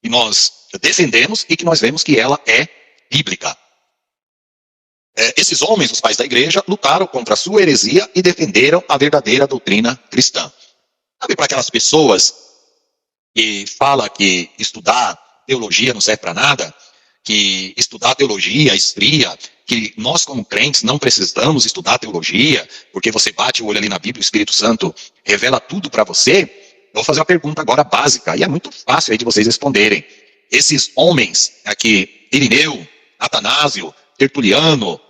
[SPEAKER 1] que nós defendemos e que nós vemos que ela é bíblica. Esses homens, os pais da igreja, lutaram contra a sua heresia e defenderam a verdadeira doutrina cristã. Sabe, para aquelas pessoas que falam que estudar teologia não serve para nada, que estudar teologia esfria, que nós como crentes não precisamos estudar teologia, porque você bate o olho ali na Bíblia, o Espírito Santo revela tudo para você. Eu vou fazer uma pergunta agora básica, e é muito fácil aí de vocês responderem. Esses homens aqui, Irineu, Atanásio, Tertuliano,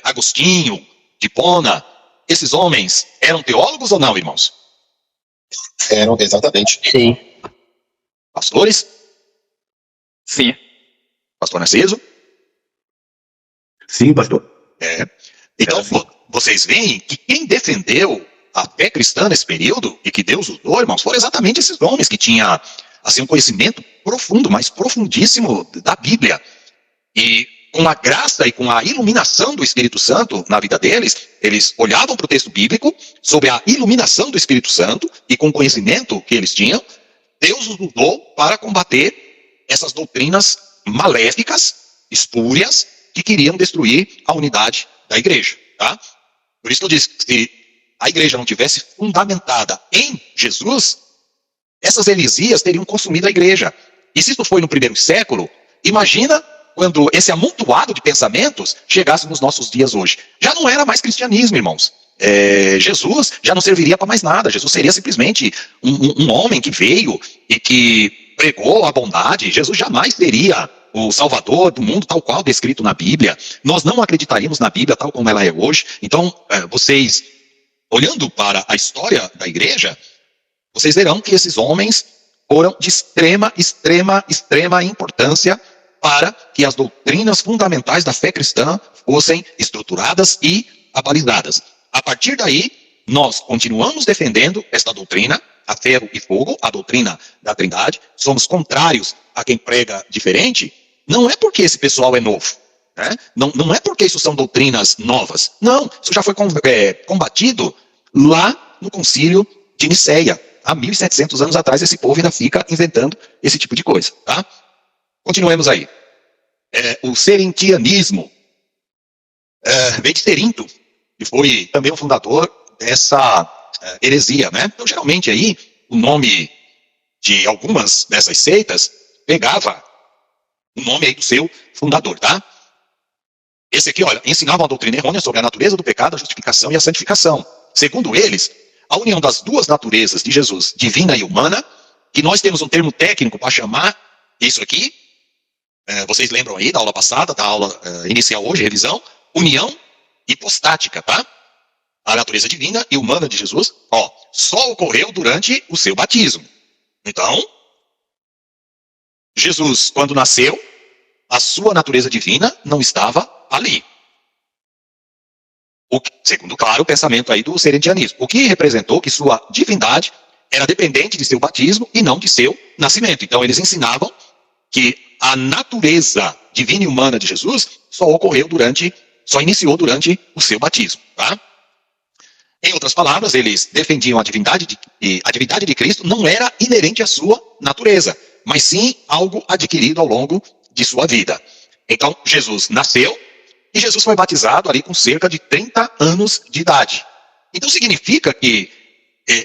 [SPEAKER 1] Agostinho, Hipona, esses homens eram teólogos ou não, irmãos?
[SPEAKER 2] Eram, exatamente.
[SPEAKER 4] Sim.
[SPEAKER 1] Pastores?
[SPEAKER 4] Sim.
[SPEAKER 1] Pastor Narciso?
[SPEAKER 3] Sim, pastor.
[SPEAKER 1] Então, vocês veem que quem defendeu a fé cristã nesse período, e que Deus usou, irmãos, foram exatamente esses homens que tinham assim, um conhecimento profundo, mas profundíssimo da Bíblia. E com a graça e com a iluminação do Espírito Santo na vida deles, eles olhavam para o texto bíblico, sob a iluminação do Espírito Santo e com o conhecimento que eles tinham, Deus os usou para combater essas doutrinas maléficas, espúrias, que queriam destruir a unidade da igreja. Tá? Por isso que eu disse que se a igreja não tivesse fundamentada em Jesus, essas heresias teriam consumido a igreja. E se isso foi no primeiro século, imagina quando esse amontoado de pensamentos chegasse nos nossos dias hoje. Já não era mais cristianismo, irmãos. Jesus já não serviria para mais nada. Jesus seria simplesmente um homem que veio e que pregou a bondade. Jesus jamais seria o Salvador do mundo tal qual descrito na Bíblia. Nós não acreditaríamos na Bíblia tal como ela é hoje. Então, vocês, olhando para a história da igreja, vocês verão que esses homens foram de extrema importância para que as doutrinas fundamentais da fé cristã fossem estruturadas e abalizadas. A partir daí, nós continuamos defendendo esta doutrina, a ferro e fogo, a doutrina da Trindade. Somos contrários a quem prega diferente. Não é porque esse pessoal é novo, né? Não é porque isso são doutrinas novas. Não, isso já foi combatido lá no concílio de Niceia. Há 1.700 anos atrás, esse povo ainda fica inventando esse tipo de coisa. Tá? Continuemos aí. O serentianismo veio de Cerinto, que foi também o fundador dessa heresia. Né? Então, geralmente, aí, o nome de algumas dessas seitas pegava o nome aí do seu fundador. Tá? Esse aqui, olha, ensinava uma doutrina errônea sobre a natureza do pecado, a justificação e a santificação. Segundo eles, a união das duas naturezas de Jesus, divina e humana, que nós temos um termo técnico para chamar isso aqui, vocês lembram aí da aula passada, da aula inicial hoje, revisão, união hipostática, tá? A natureza divina e humana de Jesus, só ocorreu durante o seu batismo. Então, Jesus, quando nasceu, a sua natureza divina não estava ali. Segundo, claro, o pensamento aí do serentianismo. O que representou que sua divindade era dependente de seu batismo e não de seu nascimento. Então, eles ensinavam que a natureza divina e humana de Jesus só iniciou durante o seu batismo. Tá? Em outras palavras, eles defendiam a divindade de Cristo não era inerente à sua natureza, mas sim algo adquirido ao longo de sua vida. Então, Jesus nasceu, e Jesus foi batizado ali com cerca de 30 anos de idade. Então significa que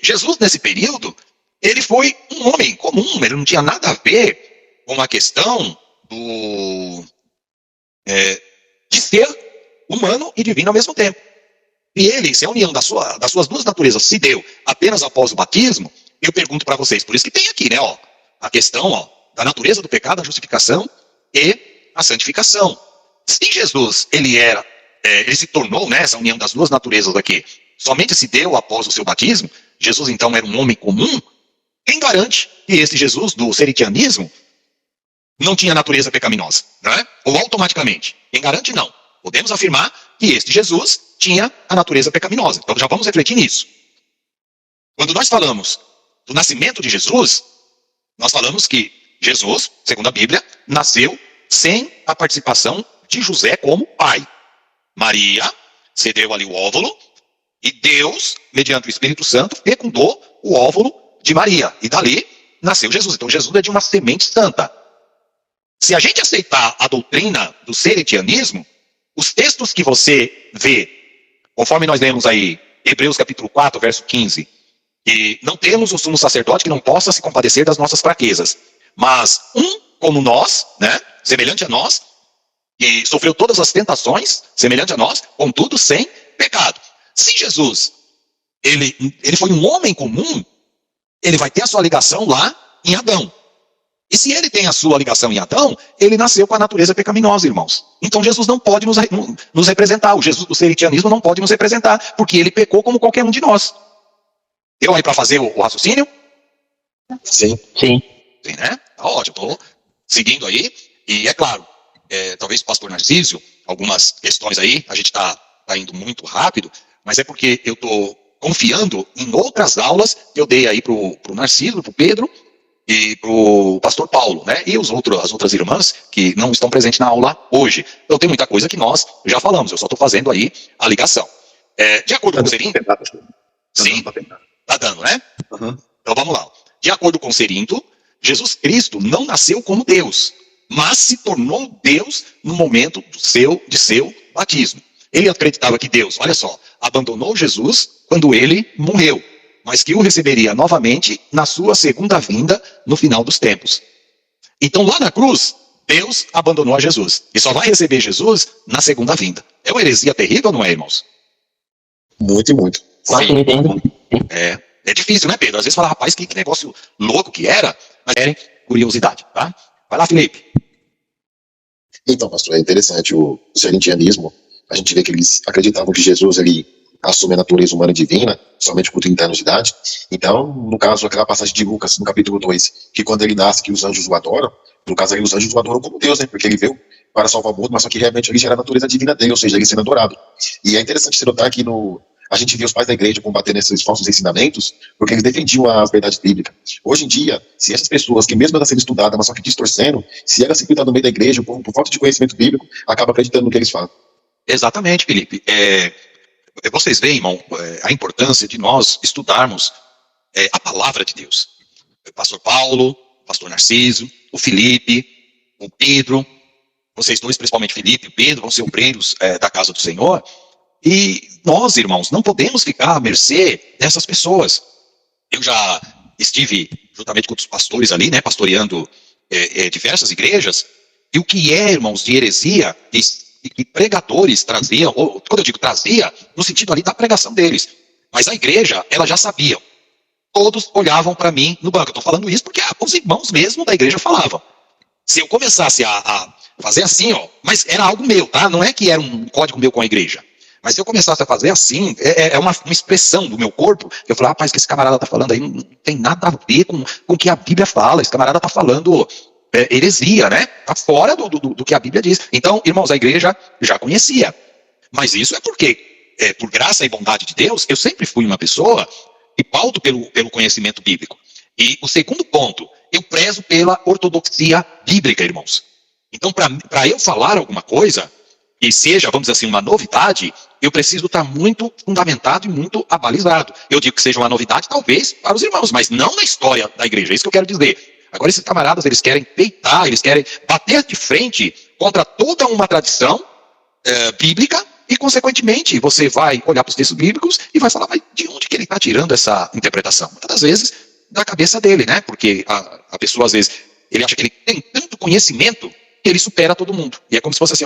[SPEAKER 1] Jesus, nesse período, ele foi um homem comum, ele não tinha nada a ver com a questão de ser humano e divino ao mesmo tempo. E ele, se a união das suas duas naturezas se deu apenas após o batismo, eu pergunto para vocês, por isso que tem aqui, né, a questão da natureza do pecado, a justificação e a santificação. Se Jesus, ele se tornou, né, essa união das duas naturezas aqui, somente se deu após o seu batismo, Jesus então era um homem comum, quem garante que esse Jesus do serentianismo não tinha natureza pecaminosa, né? Ou automaticamente? Quem garante não. Podemos afirmar que este Jesus tinha a natureza pecaminosa. Então já vamos refletir nisso. Quando nós falamos do nascimento de Jesus, nós falamos que Jesus, segundo a Bíblia, nasceu sem a participação de José como pai. Maria cedeu ali o óvulo e Deus, mediante o Espírito Santo, fecundou o óvulo de Maria. E dali nasceu Jesus. Então Jesus é de uma semente santa. Se a gente aceitar a doutrina do serentianismo, os textos que você vê, conforme nós lemos aí, Hebreus capítulo 4, verso 15, que não temos um sumo sacerdote que não possa se compadecer das nossas fraquezas, mas como nós, né, semelhante a nós, que sofreu todas as tentações, semelhante a nós, contudo sem pecado. Se Jesus, ele foi um homem comum, ele vai ter a sua ligação lá em Adão. E se ele tem a sua ligação em Adão, ele nasceu com a natureza pecaminosa, irmãos. Então Jesus não pode nos representar, o serentianismo não pode nos representar, porque ele pecou como qualquer um de nós. Deu aí para fazer o raciocínio?
[SPEAKER 2] Sim.
[SPEAKER 4] Sim.
[SPEAKER 1] Sim, né? Tá ótimo, estou seguindo aí. E é claro, talvez o pastor Narcísio, algumas questões aí, a gente está indo muito rápido, mas é porque eu estou confiando em outras aulas que eu dei aí para o Narciso, para o Pedro, e para o pastor Paulo, né? E as outras irmãs que não estão presentes na aula hoje. Então tem muita coisa que nós já falamos, eu só estou fazendo aí a ligação. De acordo com o Cerinto, sim, tá dando, né?
[SPEAKER 3] Uhum.
[SPEAKER 1] Então vamos lá. De acordo com o Cerinto, Jesus Cristo não nasceu como Deus, mas se tornou Deus no momento de seu batismo. Ele acreditava que Deus, olha só, abandonou Jesus quando ele morreu, mas que o receberia novamente na sua segunda vinda no final dos tempos. Então lá na cruz, Deus abandonou a Jesus e só vai receber Jesus na segunda vinda. É uma heresia terrível, não é, irmãos?
[SPEAKER 2] Muito e muito.
[SPEAKER 4] Quase que não entendo.
[SPEAKER 1] É difícil, né, Pedro? Às vezes fala, rapaz, que negócio louco que era, mas é curiosidade, tá? Vai lá, Felipe.
[SPEAKER 2] Então, pastor, é interessante o serentianismo. A gente vê que eles acreditavam que Jesus ele assume a natureza humana e divina somente com 30 anos de idade. Então, no caso, aquela passagem de Lucas, no capítulo 2, que quando ele nasce, que os anjos o adoram, no caso ali, os anjos o adoram como Deus, né? Porque ele veio para salvar o mundo, mas só que realmente ele gera a natureza divina dele, ou seja, ele sendo adorado. E é interessante se notar que a gente vê os pais da igreja combatendo esses falsos ensinamentos, porque eles defendiam as verdades bíblicas. Hoje em dia, se essas pessoas, que mesmo elas sendo estudadas, mas só que distorcendo, se elas se cuidam no meio da igreja, por falta de conhecimento bíblico, acabam acreditando no que eles falam.
[SPEAKER 1] Exatamente, Felipe. Vocês veem, irmão, a importância de nós estudarmos a palavra de Deus. O pastor Paulo, o pastor Narciso, o Felipe, o Pedro, vocês dois, principalmente Felipe e Pedro, vão ser obreiros da casa do Senhor. E nós, irmãos, não podemos ficar à mercê dessas pessoas. Eu já estive juntamente com os pastores ali, né, pastoreando diversas igrejas, e o que irmãos, de heresia, e pregadores traziam, ou quando eu digo trazia, no sentido ali da pregação deles. Mas a igreja, ela já sabia. Todos olhavam para mim no banco. Eu estou falando isso porque os irmãos mesmo da igreja falavam. Se eu começasse a fazer assim, mas era algo meu, tá? Não é que era um código meu com a igreja. Mas se eu começasse a fazer assim, é uma expressão do meu corpo, eu falo, rapaz, que esse camarada está falando aí não tem nada a ver com o que a Bíblia fala. Esse camarada está falando heresia, né? Está fora do que a Bíblia diz. Então, irmãos, a igreja já conhecia. Mas isso é porque, por graça e bondade de Deus, eu sempre fui uma pessoa que pauto pelo conhecimento bíblico. E o segundo ponto, eu prezo pela ortodoxia bíblica, irmãos. Então, para eu falar alguma coisa, que seja, vamos dizer assim, uma novidade, eu preciso estar muito fundamentado e muito abalizado. Eu digo que seja uma novidade, talvez, para os irmãos, mas não na história da igreja. É isso que eu quero dizer. Agora, esses camaradas, eles querem peitar, eles querem bater de frente contra toda uma tradição bíblica e, consequentemente, você vai olhar para os textos bíblicos e vai falar, mas de onde que ele está tirando essa interpretação? Muitas das vezes, da cabeça dele, né? Porque a pessoa, às vezes, ele acha que ele tem tanto conhecimento que ele supera todo mundo. E é como se fosse assim,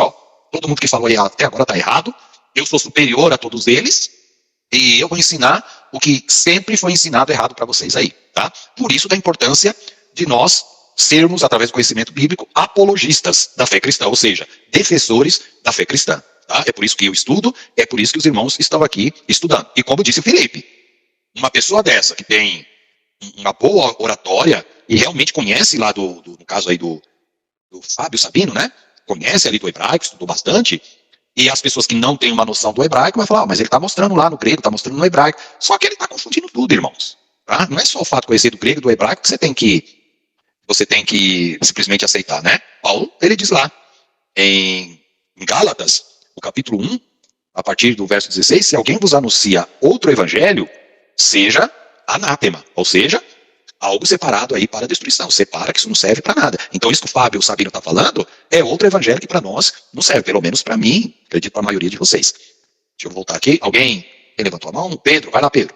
[SPEAKER 1] todo mundo que falou até agora está errado, eu sou superior a todos eles, e eu vou ensinar o que sempre foi ensinado errado para vocês aí, tá? Por isso da importância de nós sermos, através do conhecimento bíblico, apologistas da fé cristã, ou seja, defensores da fé cristã, tá? É por isso que eu estudo, é por isso que os irmãos estão aqui estudando. E como disse o Felipe, uma pessoa dessa que tem uma boa oratória e realmente conhece lá no caso aí do Fábio Sabino, né? Conhece ali do hebraico, estudou bastante, e as pessoas que não têm uma noção do hebraico vão falar, mas ele está mostrando lá no grego, está mostrando no hebraico. Só que ele está confundindo tudo, irmãos. Tá? Não é só o fato de conhecer do grego e do hebraico que você tem que simplesmente aceitar, né? Paulo, ele diz lá, em Gálatas, o capítulo 1, a partir do verso 16, se alguém vos anuncia outro evangelho, seja anátema, ou seja, algo separado aí para a destruição. Separa que isso não serve para nada. Então isso que o Fábio Sabino está falando é outro evangelho que para nós não serve, pelo menos para mim, acredito para a maioria de vocês. Deixa eu voltar aqui. Alguém levantou a mão? Pedro, vai lá, Pedro.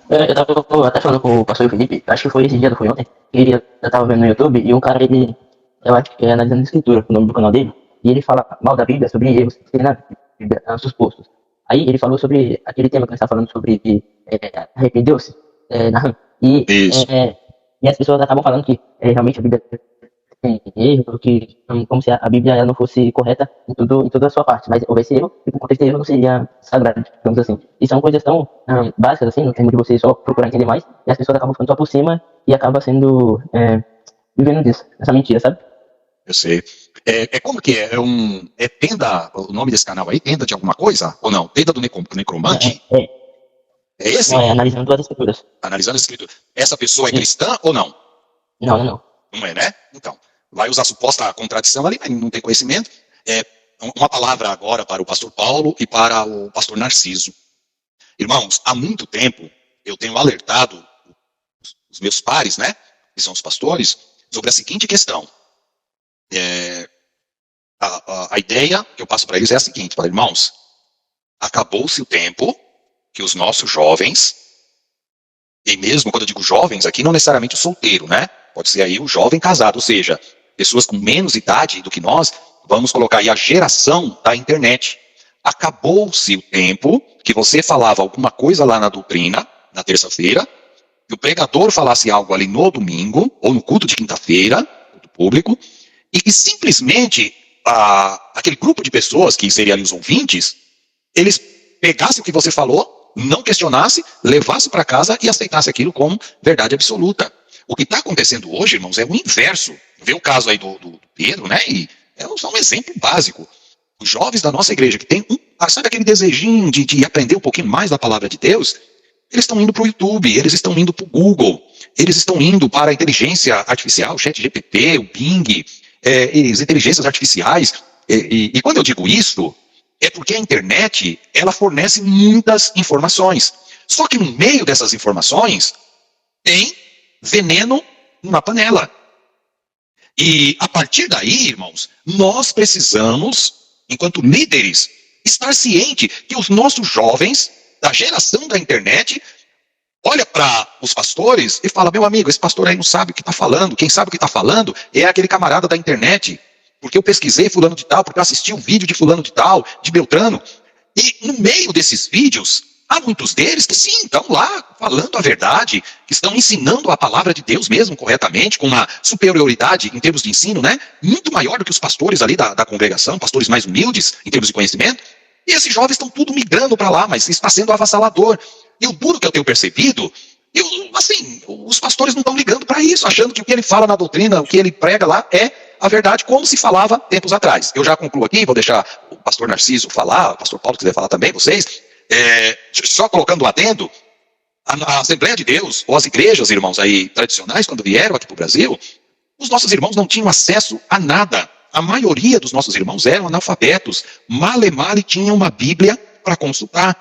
[SPEAKER 4] Eu tava até falando com o pastor Felipe, acho que foi esse dia, não foi ontem, eu tava vendo no YouTube, e um cara, eu acho que é analisando a escritura, o nome do canal dele, e ele fala mal da Bíblia, sobre erros que tem na Bíblia, supostos. Aí ele falou sobre aquele tema que a gente tá falando sobre arrependeu-se, e as pessoas acabam falando que realmente a Bíblia tem erro, que como se a Bíblia ela não fosse correta em toda a sua parte, mas houvesse erro, e por conta desse erro não seria sagrado, digamos assim. E são coisas tão básicas assim, no termo de você só procurar entender mais, e as pessoas acabam ficando só por cima e acabam sendo vivendo disso, essa mentira, sabe?
[SPEAKER 1] Eu sei. Como que é? É tenda, o nome desse canal aí? Tenda de alguma coisa? Ou não? Tenda do necromante? É esse?
[SPEAKER 4] Não, analisando as escrituras.
[SPEAKER 1] Analisando as escrituras. Essa pessoa é
[SPEAKER 4] Sim.
[SPEAKER 1] cristã ou não?
[SPEAKER 4] Não, não.
[SPEAKER 1] Não é, né? Então, vai usar suposta contradição ali, mas não tem conhecimento. Uma palavra agora para o pastor Paulo e para o pastor Narciso. Irmãos, há muito tempo eu tenho alertado os meus pares, né, que são os pastores, sobre a seguinte questão. A ideia que eu passo para eles é a seguinte, para irmãos, acabou-se o tempo que os nossos jovens, e mesmo quando eu digo jovens aqui, não necessariamente o solteiro, né? Pode ser aí o jovem casado, ou seja, pessoas com menos idade do que nós, vamos colocar aí a geração da internet. Acabou-se o tempo que você falava alguma coisa lá na doutrina, na terça-feira, que o pregador falasse algo ali no domingo, ou no culto de quinta-feira, culto público, e que simplesmente aquele grupo de pessoas, que seriam ali os ouvintes, eles pegassem o que você falou, não questionasse, levasse para casa e aceitasse aquilo como verdade absoluta. O que está acontecendo hoje, irmãos, é o inverso. Vê o caso aí do Pedro, né? E é só um exemplo básico. Os jovens da nossa igreja que tem sabe aquele desejinho de aprender um pouquinho mais da palavra de Deus, eles estão indo para o YouTube, eles estão indo para o Google, eles estão indo para a inteligência artificial, o ChatGPT, o Bing, as inteligências artificiais. E quando eu digo isso, é porque a internet, ela fornece muitas informações. Só que no meio dessas informações, tem veneno na panela. E a partir daí, irmãos, nós precisamos, enquanto líderes, estar ciente que os nossos jovens, da geração da internet, olha para os pastores e fala, meu amigo, esse pastor aí não sabe o que está falando. Quem sabe o que está falando é aquele camarada da internet. Porque eu pesquisei fulano de tal, porque eu assisti um vídeo de fulano de tal, de Beltrano. E no meio desses vídeos, há muitos deles que sim, estão lá falando a verdade, que estão ensinando a palavra de Deus mesmo corretamente, com uma superioridade em termos de ensino, né? Muito maior do que os pastores ali da congregação, pastores mais humildes em termos de conhecimento. E esses jovens estão tudo migrando para lá, mas está sendo avassalador. E o duro que eu tenho percebido, os pastores não estão ligando para isso, achando que o que ele fala na doutrina, o que ele prega lá é a verdade, como se falava tempos atrás. Eu já concluo aqui, vou deixar o pastor Narciso falar, o pastor Paulo quiser falar também, vocês, só colocando o adendo, a Assembleia de Deus, ou as igrejas, irmãos, aí tradicionais, quando vieram aqui para o Brasil, os nossos irmãos não tinham acesso a nada. A maioria dos nossos irmãos eram analfabetos, male tinham uma Bíblia para consultar.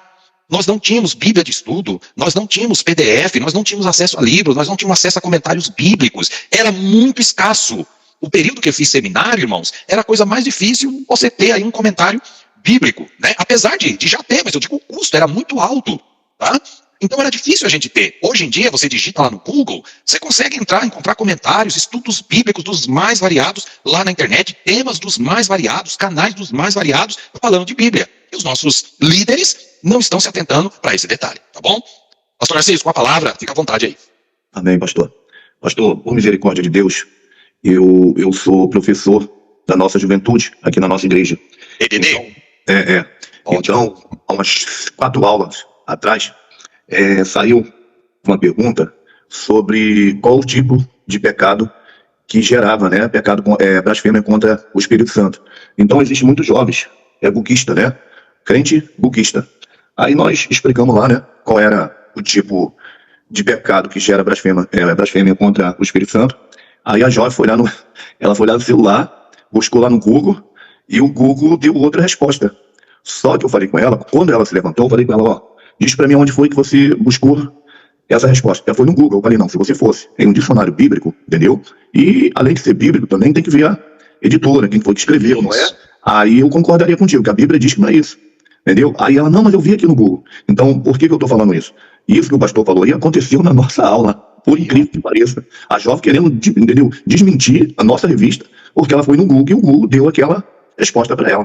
[SPEAKER 1] Nós não tínhamos Bíblia de estudo, nós não tínhamos PDF, nós não tínhamos acesso a livros, nós não tínhamos acesso a comentários bíblicos. Era muito escasso. O período que eu fiz seminário, irmãos, era a coisa mais difícil você ter aí um comentário bíblico, né? Apesar de já ter, mas eu digo, o custo era muito alto, tá? Então era difícil a gente ter. Hoje em dia, você digita lá no Google, você consegue entrar, encontrar comentários, estudos bíblicos dos mais variados lá na internet, temas dos mais variados, canais dos mais variados, falando de Bíblia. E os nossos líderes não estão se atentando para esse detalhe, tá bom? Pastor Narciso, com a palavra, fica à vontade aí.
[SPEAKER 3] Amém, pastor. Pastor, por misericórdia de Deus, eu sou professor da nossa juventude aqui na nossa igreja.
[SPEAKER 1] EDD?
[SPEAKER 3] Então, há umas 4 aulas atrás, saiu uma pergunta sobre qual o tipo de pecado que gerava, né, pecado, blasfêmia contra o Espírito Santo. Então, existem muitos jovens, buquista, né, crente buquista. Aí nós explicamos lá, né, qual era o tipo de pecado que gera blasfêmia contra o Espírito Santo. Aí a jovem ela foi lá no celular, buscou lá no Google, e o Google deu outra resposta. Só que eu falei com ela, quando ela se levantou, eu falei com ela, ó, diz pra mim onde foi que você buscou essa resposta. Ela foi no Google. Eu falei, não, se você fosse em um dicionário bíblico, entendeu? E além de ser bíblico, também tem que ver a editora, quem foi que escreveu, não é? Aí eu concordaria contigo, que a Bíblia diz que não é isso, entendeu? Aí ela, não, mas eu vi aqui no Google. Então, por que eu tô falando isso? Isso que o pastor falou aí aconteceu na nossa aula, por incrível que pareça. A jovem querendo, entendeu, desmentir a nossa revista, porque ela foi no Google e o Google deu aquela resposta para ela.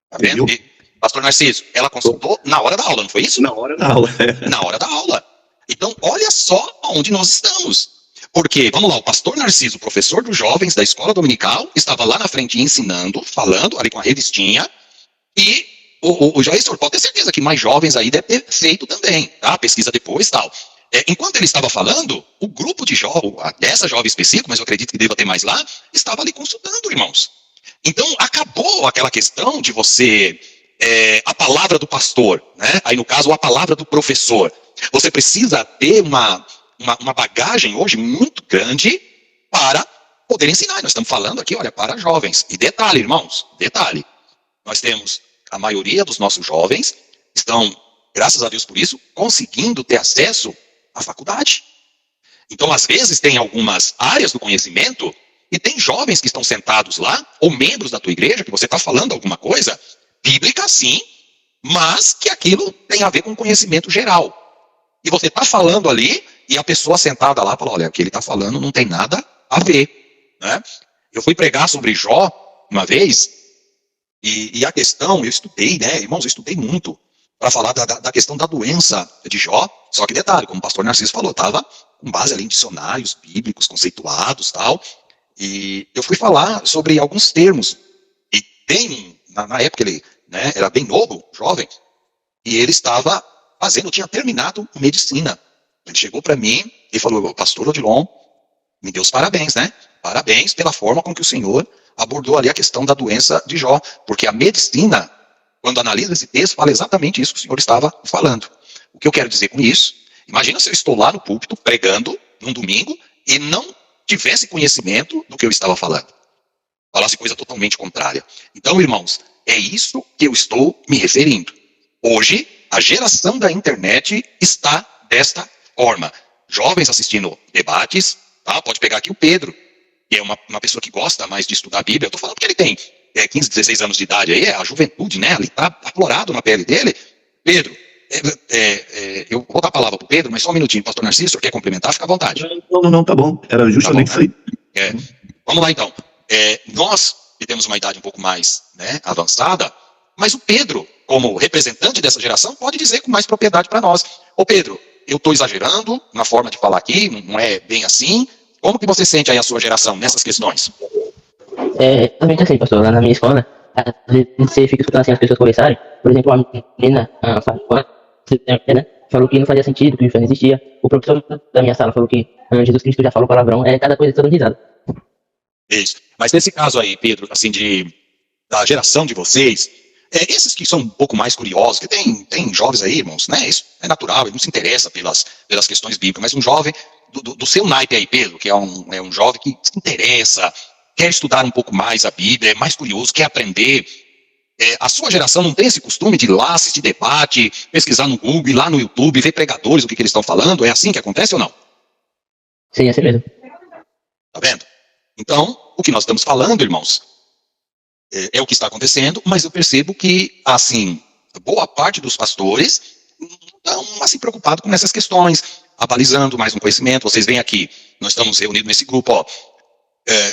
[SPEAKER 1] Tá vendo? E, pastor Narciso, ela consultou na hora da aula, não foi isso?
[SPEAKER 3] Na hora da aula.
[SPEAKER 1] Na hora da aula. Então, olha só onde nós estamos. Porque, vamos lá, o pastor Narciso, professor dos jovens da escola dominical, estava lá na frente ensinando, falando ali com a revistinha, e o Jair pode ter certeza que mais jovens aí devem ter feito também, tá? Pesquisa depois e tal. Enquanto ele estava falando, o grupo de jovens, dessa jovem específica, mas eu acredito que deva ter mais lá, estava ali consultando, irmãos. Então, acabou aquela questão de você, a palavra do pastor, né? Aí no caso, a palavra do professor. Você precisa ter uma uma bagagem hoje muito grande para poder ensinar. Nós estamos falando aqui, olha, para jovens. E detalhe, irmãos, detalhe. Nós temos a maioria dos nossos jovens estão, graças a Deus por isso, conseguindo ter acesso à faculdade. Então, às vezes, tem algumas áreas do conhecimento e tem jovens que estão sentados lá, ou membros da tua igreja, que você está falando alguma coisa, bíblica sim, mas que aquilo tem a ver com conhecimento geral. E você está falando ali, e a pessoa sentada lá fala, olha, o que ele está falando não tem nada a ver. Né? Eu fui pregar sobre Jó uma vez, e a questão, eu estudei, né, irmãos, eu estudei muito para falar da questão da doença de Jó, só que detalhe, como o pastor Narciso falou, estava com base ali em dicionários bíblicos, conceituados, tal, e eu fui falar sobre alguns termos, e bem, na época ele, né, era bem novo, jovem, e ele estava tinha terminado medicina. Ele chegou para mim e falou, pastor Odilon, me deu os parabéns, né? Parabéns pela forma com que o senhor abordou ali a questão da doença de Jó, porque a medicina, quando analisa esse texto, fala exatamente isso que o senhor estava falando. O que eu quero dizer com isso? Imagina se eu estou lá no púlpito, pregando, num domingo, e não tivesse conhecimento do que eu estava falando. Falasse coisa totalmente contrária. Então, irmãos, é isso que eu estou me referindo. Hoje, a geração da internet está desta forma. Jovens assistindo debates, tá? Pode pegar aqui o Pedro, que é uma pessoa que gosta mais de estudar a Bíblia. Eu estou falando que ele tem 15, 16 anos de idade, aí é a juventude, né? Ele está aflorado na pele dele. Pedro, eu vou dar a palavra para o Pedro, mas só um minutinho, pastor Narciso, o senhor quer complementar? Fica à vontade.
[SPEAKER 3] Não, tá bom. Era justamente
[SPEAKER 1] tá bom,
[SPEAKER 3] isso aí.
[SPEAKER 1] Vamos lá então. Nós que temos uma idade um pouco mais, né, avançada, mas o Pedro, como representante dessa geração, pode dizer com mais propriedade para nós. Ô Pedro, eu estou exagerando na forma de falar aqui, não é bem assim. Como que você sente aí a sua geração nessas questões?
[SPEAKER 4] Também assim, pastor, lá na minha escola, às vezes você fica escutando assim as pessoas conversarem. Por exemplo, a menina falou que não fazia sentido, que o inferno existia. O professor da minha sala falou que Jesus Cristo já falou palavrão. Cada coisa toda risada.
[SPEAKER 1] Isso. Mas nesse caso aí, Pedro, assim, da geração de vocês, esses que são um pouco mais curiosos, que tem jovens aí, irmãos, né? Isso é natural, ele não se interessa pelas questões bíblicas, mas um jovem do seu naipe aí, Pedro, que é um jovem que se interessa, quer estudar um pouco mais a Bíblia, é mais curioso, quer aprender. A sua geração não tem esse costume de ir lá assistir debate, pesquisar no Google, ir lá no YouTube, ver pregadores, o que eles estão falando? É assim que acontece ou não?
[SPEAKER 4] Sim, é assim mesmo.
[SPEAKER 1] Tá vendo? Então, o que nós estamos falando, irmãos, é o que está acontecendo, mas eu percebo que, assim, boa parte dos pastores não estão, assim, preocupados com essas questões, abalizando mais um conhecimento. Vocês veem aqui, nós estamos reunidos nesse grupo, ó,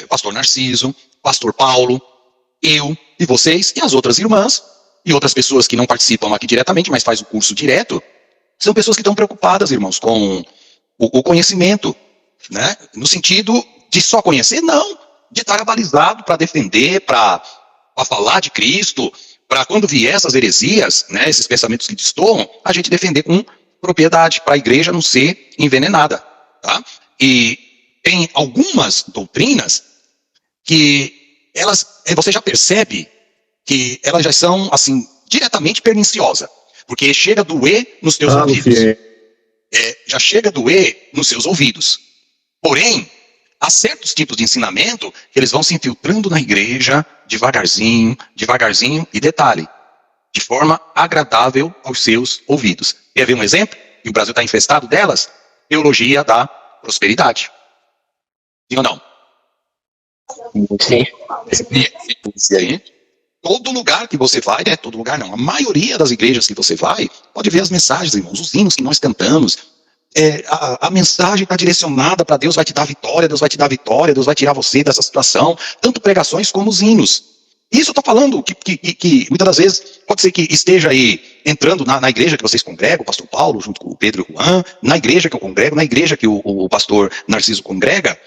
[SPEAKER 1] pastor Narciso, pastor Paulo, eu e vocês, e as outras irmãs, e outras pessoas que não participam aqui diretamente, mas faz o curso direto, são pessoas que estão preocupadas, irmãos, com o conhecimento, né? No sentido de só conhecer, não, de estar abalizado para defender, para falar de Cristo, para quando vier essas heresias, né, esses pensamentos que destoam, a gente defender com propriedade, para a igreja não ser envenenada, tá? E tem algumas doutrinas que você já percebe que elas já são, assim, diretamente perniciosas, porque chega a doer nos teus ouvidos. Já chega a doer nos seus ouvidos. Porém, há certos tipos de ensinamento que eles vão se infiltrando na igreja, devagarzinho, devagarzinho, e detalhe, de forma agradável aos seus ouvidos. Quer ver um exemplo? E o Brasil está infestado delas? Teologia da prosperidade. Sim ou não?
[SPEAKER 4] Sim.
[SPEAKER 1] Sim. Todo lugar que você vai, né? Todo lugar não. A maioria das igrejas que você vai, pode ver as mensagens, irmãos, os hinos que nós cantamos. A mensagem está direcionada para Deus vai te dar vitória, Deus vai te dar vitória, Deus vai tirar você dessa situação. Tanto pregações como os hinos. Isso eu estou falando que muitas das vezes pode ser que esteja aí entrando na igreja que vocês congregam, o pastor Paulo junto com o Pedro e o Juan, na igreja que eu congrego, na igreja que o pastor Narciso congrega.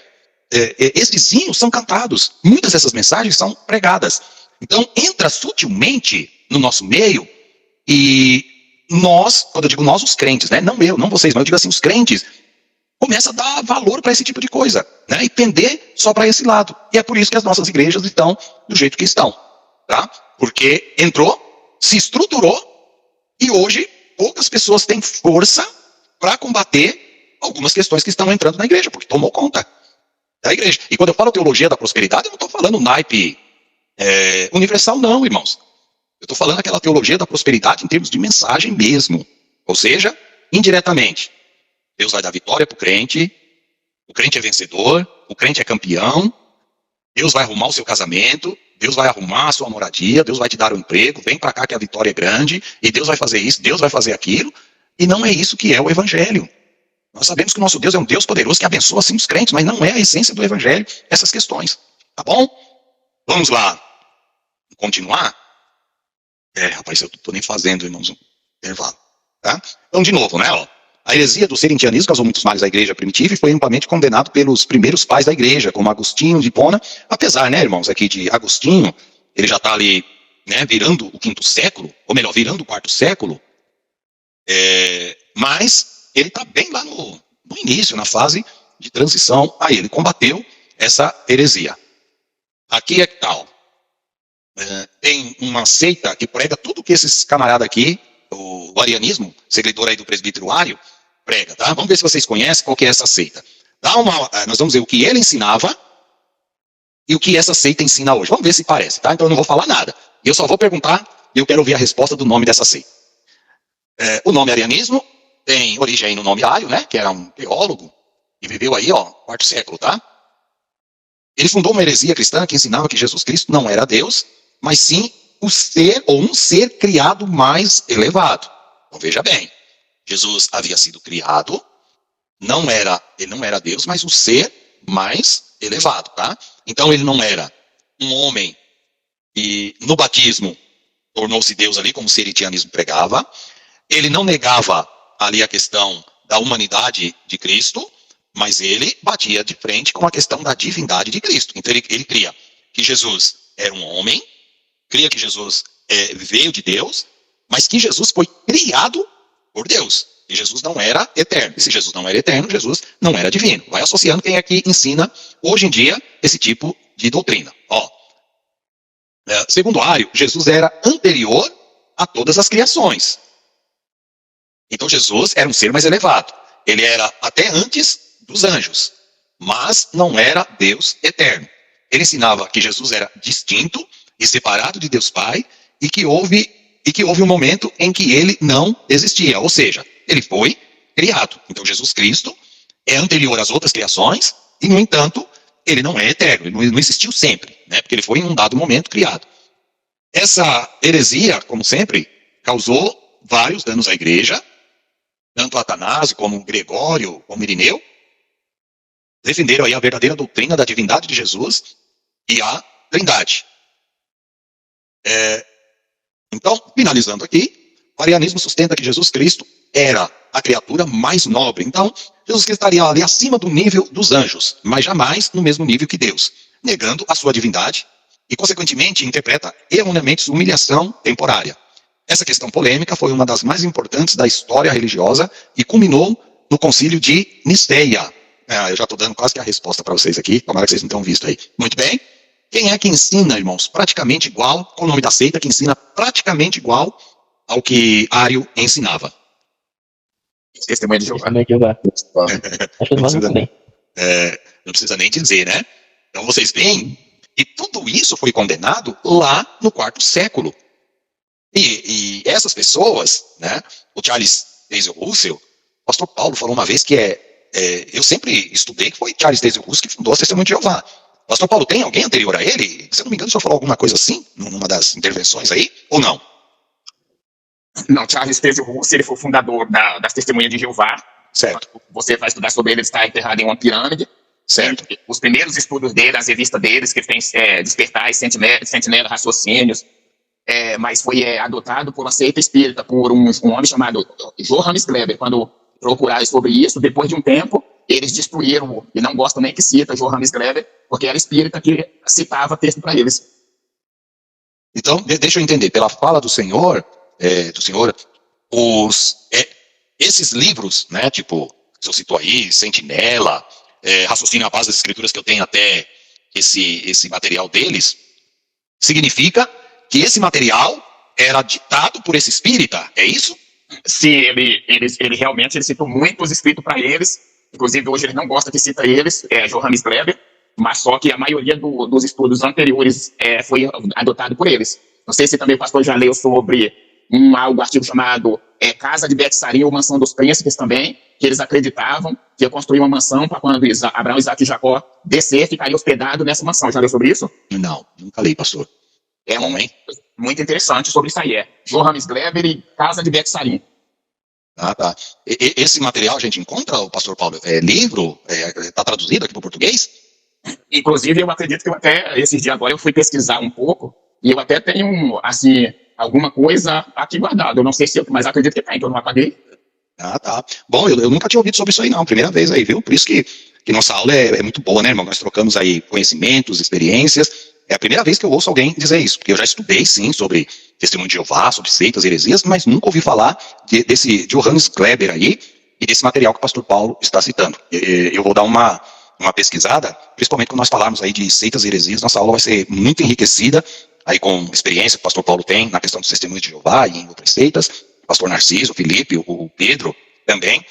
[SPEAKER 1] Esses hinos são cantados, muitas dessas mensagens são pregadas. Então entra sutilmente no nosso meio e nós, quando eu digo nós, os crentes, né? Não eu, não vocês, mas eu digo assim, os crentes, começa a dar valor para esse tipo de coisa, né? E pender só para esse lado. E é por isso que as nossas igrejas estão do jeito que estão, tá? Porque entrou, se estruturou e hoje poucas pessoas têm força para combater algumas questões que estão entrando na igreja, porque tomou conta da igreja. E quando eu falo teologia da prosperidade, eu não estou falando naipe universal, não, irmãos. Eu estou falando aquela teologia da prosperidade em termos de mensagem mesmo. Ou seja, indiretamente. Deus vai dar vitória para o crente é vencedor, o crente é campeão, Deus vai arrumar o seu casamento, Deus vai arrumar a sua moradia, Deus vai te dar um emprego, vem para cá que a vitória é grande, e Deus vai fazer isso, Deus vai fazer aquilo, e não é isso que é o evangelho. Nós sabemos que o nosso Deus é um Deus poderoso que abençoa assim os crentes, mas não é a essência do evangelho essas questões, tá bom? Vamos lá, continuar? Rapaz, eu não estou nem fazendo, irmãos, um intervalo, tá? Então, de novo, né, ó. A heresia do serentianismo causou muitos males à igreja primitiva e foi amplamente condenado pelos primeiros pais da igreja, como Agostinho de Hipona, apesar, né, irmãos, aqui de Agostinho, ele já está ali, né, virando o 5º século, ou melhor, virando o 4º século, mas ele está bem lá no início, na fase de transição, aí ele combateu essa heresia. Aqui é tal, tem uma seita que prega tudo que esses camaradas aqui, o arianismo, seguidor aí do presbítero Ário, prega, tá? Vamos ver se vocês conhecem qual que é essa seita. Nós vamos ver o que ele ensinava e o que essa seita ensina hoje. Vamos ver se parece, tá? Então eu não vou falar nada. Eu só vou perguntar e eu quero ouvir a resposta do nome dessa seita. O nome arianismo tem origem no nome Ário, né? Que era um teólogo e viveu aí, ó, 4º século, tá? Ele fundou uma heresia cristã que ensinava que Jesus Cristo não era Deus, mas sim o ser ou um ser criado mais elevado. Então veja bem, Jesus havia sido criado, ele não era Deus, mas o ser mais elevado, tá? Então ele não era um homem e no batismo tornou-se Deus ali, como o serentianismo pregava. Ele não negava ali a questão da humanidade de Cristo, mas ele batia de frente com a questão da divindade de Cristo. Então ele cria que Jesus era um homem, cria que Jesus veio de Deus, mas que Jesus foi criado por Deus. E Jesus não era eterno. E se Jesus não era eterno, Jesus não era divino. Vai associando quem aqui ensina, hoje em dia, esse tipo de doutrina. Segundo Ário, Jesus era anterior a todas as criações. Então Jesus era um ser mais elevado. Ele era até antes dos anjos, mas não era Deus eterno. Ele ensinava que Jesus era distinto e separado de Deus Pai, e que houve um momento em que ele não existia, ou seja, ele foi criado. Então Jesus Cristo é anterior às outras criações, e no entanto, ele não é eterno, ele não existiu sempre, né? Porque ele foi em um dado momento criado. Essa heresia, como sempre, causou vários danos à igreja, tanto Atanásio como Gregório, como Irineu, defenderam aí a verdadeira doutrina da divindade de Jesus e a Trindade. Então, finalizando aqui, o arianismo sustenta que Jesus Cristo era a criatura mais nobre. Então, Jesus Cristo estaria ali acima do nível dos anjos, mas jamais no mesmo nível que Deus, negando a sua divindade e, consequentemente, interpreta erroneamente sua humilhação temporária. Essa questão polêmica foi uma das mais importantes da história religiosa e culminou no concílio de Nicéia. Eu já estou dando quase que a resposta para vocês aqui, tomara que vocês não tenham visto aí. Muito bem. Quem é que ensina, irmãos, praticamente igual, qual o nome da seita que ensina praticamente igual ao que Ário ensinava?
[SPEAKER 2] Testemunha de Jeová.
[SPEAKER 4] Testemunha de Jeová. Acho que
[SPEAKER 1] Não
[SPEAKER 4] nós
[SPEAKER 1] precisa,
[SPEAKER 4] também.
[SPEAKER 1] não precisa nem dizer, né? Então vocês veem, e tudo isso foi condenado lá no 4º século. E essas pessoas, né, o Charles Taze Russell, o pastor Paulo falou uma vez que eu sempre estudei que foi Charles Taze Russell que fundou a Testemunha de Jeová. Pastor Paulo, tem alguém anterior a ele? Se eu não me engano, o senhor falou alguma coisa assim, numa das intervenções aí, ou não?
[SPEAKER 5] Não, Charles Taze Russell, ele foi o fundador das Testemunhas de Jeová.
[SPEAKER 1] Certo.
[SPEAKER 5] Você vai estudar sobre ele, ele está enterrado em uma pirâmide.
[SPEAKER 1] Certo.
[SPEAKER 5] E os primeiros estudos dele, as revistas deles, que tem Despertais, Sentinela, Raciocínios, mas foi adotado por uma seita espírita, por um homem chamado Johannes Kleber. Quando procuraram sobre isso, depois de um tempo, eles destruíram, e não gostam nem que cita Johannes Kleber, porque era espírita que citava texto para eles.
[SPEAKER 1] Então, deixa eu entender, pela fala do senhor, esses livros, né, tipo, que eu cito aí, Sentinela, Raciocínio à Base das Escrituras, que eu tenho até esse material deles, significa que esse material era ditado por esse espírita, é isso?
[SPEAKER 5] se ele realmente ele citou muitos escritos para eles, inclusive hoje ele não gosta que cita eles, Johannes Kleber, mas só que a maioria dos estudos anteriores foi adotado por eles. Não sei se também o pastor já leu sobre um artigo chamado Casa de Betsarim ou Mansão dos Príncipes também, que eles acreditavam que ia construir uma mansão para quando Abraão, Isaac e Jacó descer, ficaria hospedado nessa mansão. Já leu sobre isso?
[SPEAKER 1] Não, nunca li, pastor.
[SPEAKER 5] É muito interessante sobre isso aí. Johannes Kleber e Casa de Betsarim.
[SPEAKER 1] Ah, tá. Esse material a gente encontra, o pastor Paulo? É livro? Está traduzido aqui para o português?
[SPEAKER 5] Inclusive, eu acredito que até esses dias agora eu fui pesquisar um pouco e eu até tenho, assim, alguma coisa aqui guardada. Eu não sei se mas acredito que tem, que eu não apaguei.
[SPEAKER 1] Ah, tá. Bom, eu nunca tinha ouvido sobre isso aí, não. Primeira vez aí, viu? Por isso que nossa aula é muito boa, né, irmão? Nós trocamos aí conhecimentos, experiências. É a primeira vez que eu ouço alguém dizer isso. Porque eu já estudei, sim, sobre testemunho de Jeová, sobre seitas e heresias, mas nunca ouvi falar desse Johannes Kleber aí e desse material que o pastor Paulo está citando. Eu vou dar uma pesquisada, principalmente quando nós falarmos aí de seitas e heresias, nossa aula vai ser muito enriquecida aí com experiência que o pastor Paulo tem na questão dos testemunhos de Jeová e em outras seitas, o pastor Narciso, o Felipe, o Pedro também,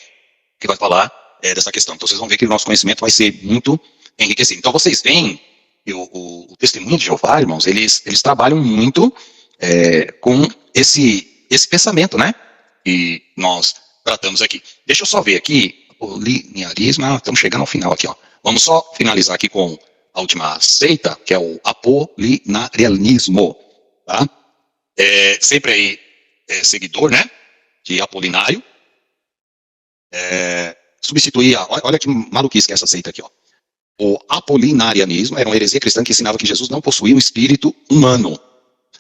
[SPEAKER 1] que vai falar dessa questão. Então vocês vão ver que o nosso conhecimento vai ser muito enriquecido. Então vocês veem que o testemunho de Jeová, irmãos, eles trabalham muito com esse pensamento, né? E nós tratamos aqui. Deixa eu só ver aqui, o linearismo, estamos chegando ao final aqui, ó. Vamos só finalizar aqui com a última seita, que é o apolinarianismo, tá? Sempre aí seguidor, né, de Apolinário, substituía, olha que maluquice que é essa seita aqui, ó. O apolinarianismo era uma heresia cristã que ensinava que Jesus não possuía um espírito humano.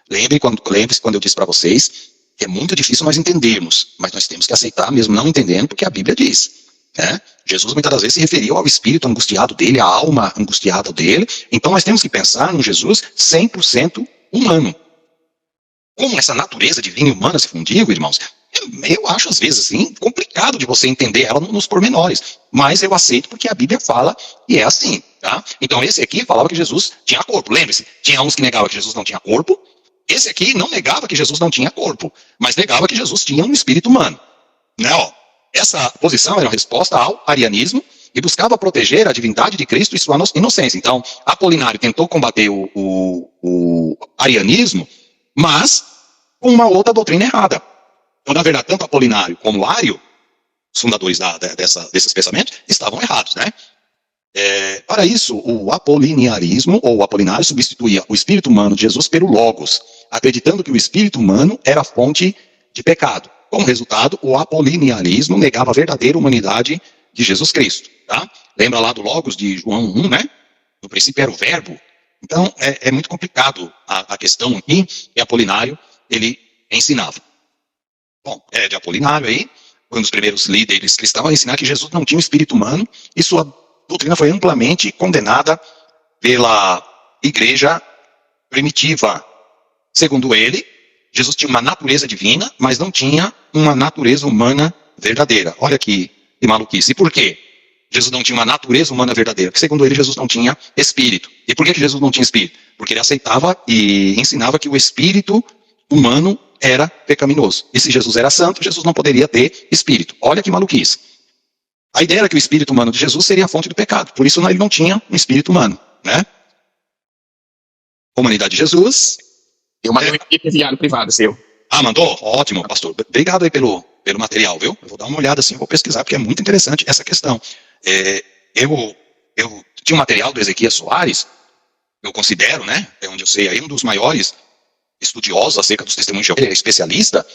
[SPEAKER 1] Lembre-se quando eu disse para vocês que é muito difícil nós entendermos, mas nós temos que aceitar mesmo não entendendo porque a Bíblia diz. Né? Jesus muitas das vezes se referia ao espírito angustiado dele, à alma angustiada dele. Então nós temos que pensar num Jesus 100% humano. Como essa natureza divina e humana se fundiu, irmãos, eu acho às vezes assim, complicado de você entender ela nos pormenores. Mas eu aceito porque a Bíblia fala e é assim. Tá? Então esse aqui falava que Jesus tinha corpo. Lembre-se, tinha uns que negavam que Jesus não tinha corpo. Esse aqui não negava que Jesus não tinha corpo, mas negava que Jesus tinha um espírito humano. Não. Essa posição era uma resposta ao arianismo e buscava proteger a divindade de Cristo e sua inocência. Então, Apolinário tentou combater o arianismo, mas com uma outra doutrina errada. Então, na verdade, tanto Apolinário como Ário, os fundadores desses pensamentos, estavam errados, né? Para isso, o apoliniarismo, ou o apolinário, substituía o espírito humano de Jesus pelo Logos, acreditando que o espírito humano era a fonte de pecado. Como resultado, o apoliniarismo negava a verdadeira humanidade de Jesus Cristo. Tá? Lembra lá do Logos de João 1, né? No princípio era o verbo. Então, é muito complicado a questão aqui que Apolinário, ele ensinava. Bom, de Apolinário aí, um dos primeiros líderes cristãos a ensinar que Jesus não tinha um espírito humano e sua doutrina foi amplamente condenada pela igreja primitiva. Segundo ele, Jesus tinha uma natureza divina, mas não tinha uma natureza humana verdadeira. Olha que maluquice. E por quê? Jesus não tinha uma natureza humana verdadeira. Porque segundo ele, Jesus não tinha espírito. E por que Jesus não tinha espírito? Porque ele aceitava e ensinava que o espírito humano era pecaminoso. E se Jesus era santo, Jesus não poderia ter espírito. Olha que maluquice. A ideia era que o espírito humano de Jesus seria a fonte do pecado. Por isso ele não tinha um espírito humano, né? Humanidade de Jesus.
[SPEAKER 5] Eu mandei um enviado privado seu.
[SPEAKER 1] Ah, mandou? Ótimo, pastor. Obrigado aí pelo material, viu? Eu vou dar uma olhada assim, vou pesquisar, porque é muito interessante essa questão. Eu tinha um material do Ezequias Soares, eu considero, né? É onde eu sei aí, um dos maiores estudiosos acerca dos testemunhos de Jeová, ele é especialista,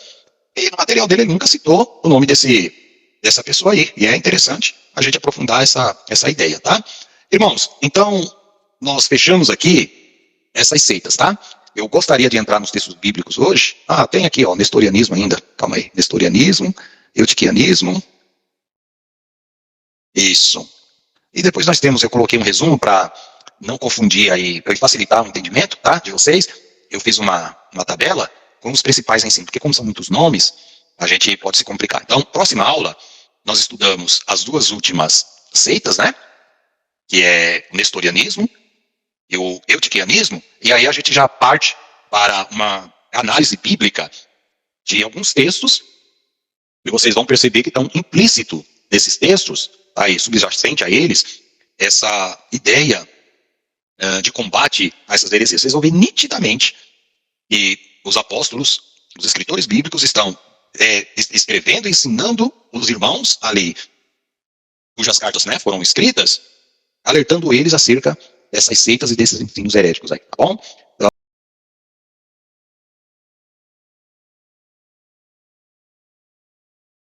[SPEAKER 1] e no material dele ele nunca citou o nome dessa pessoa aí. E é interessante a gente aprofundar essa ideia, tá? Irmãos, então, nós fechamos aqui essas seitas, tá? Eu gostaria de entrar nos textos bíblicos hoje. Tem aqui, ó, nestorianismo ainda. Calma aí. Nestorianismo, eutiquianismo. Isso. E depois nós temos, eu coloquei um resumo para não confundir aí, para facilitar o entendimento, tá, de vocês. Eu fiz uma tabela com os principais ensinos, porque como são muitos nomes, a gente pode se complicar. Então, próxima aula, nós estudamos as duas últimas seitas, né? Que é o nestorianismo e o eutiquianismo, e aí a gente já parte para uma análise bíblica de alguns textos E vocês vão perceber que estão implícito nesses textos, aí subjacente a eles, essa ideia de combate a essas heresias. Vocês vão ver nitidamente que os apóstolos, os escritores bíblicos estão escrevendo, ensinando os irmãos ali, cujas cartas, né, foram escritas, alertando eles acerca dessas seitas e desses ensinos heréticos aí, tá bom?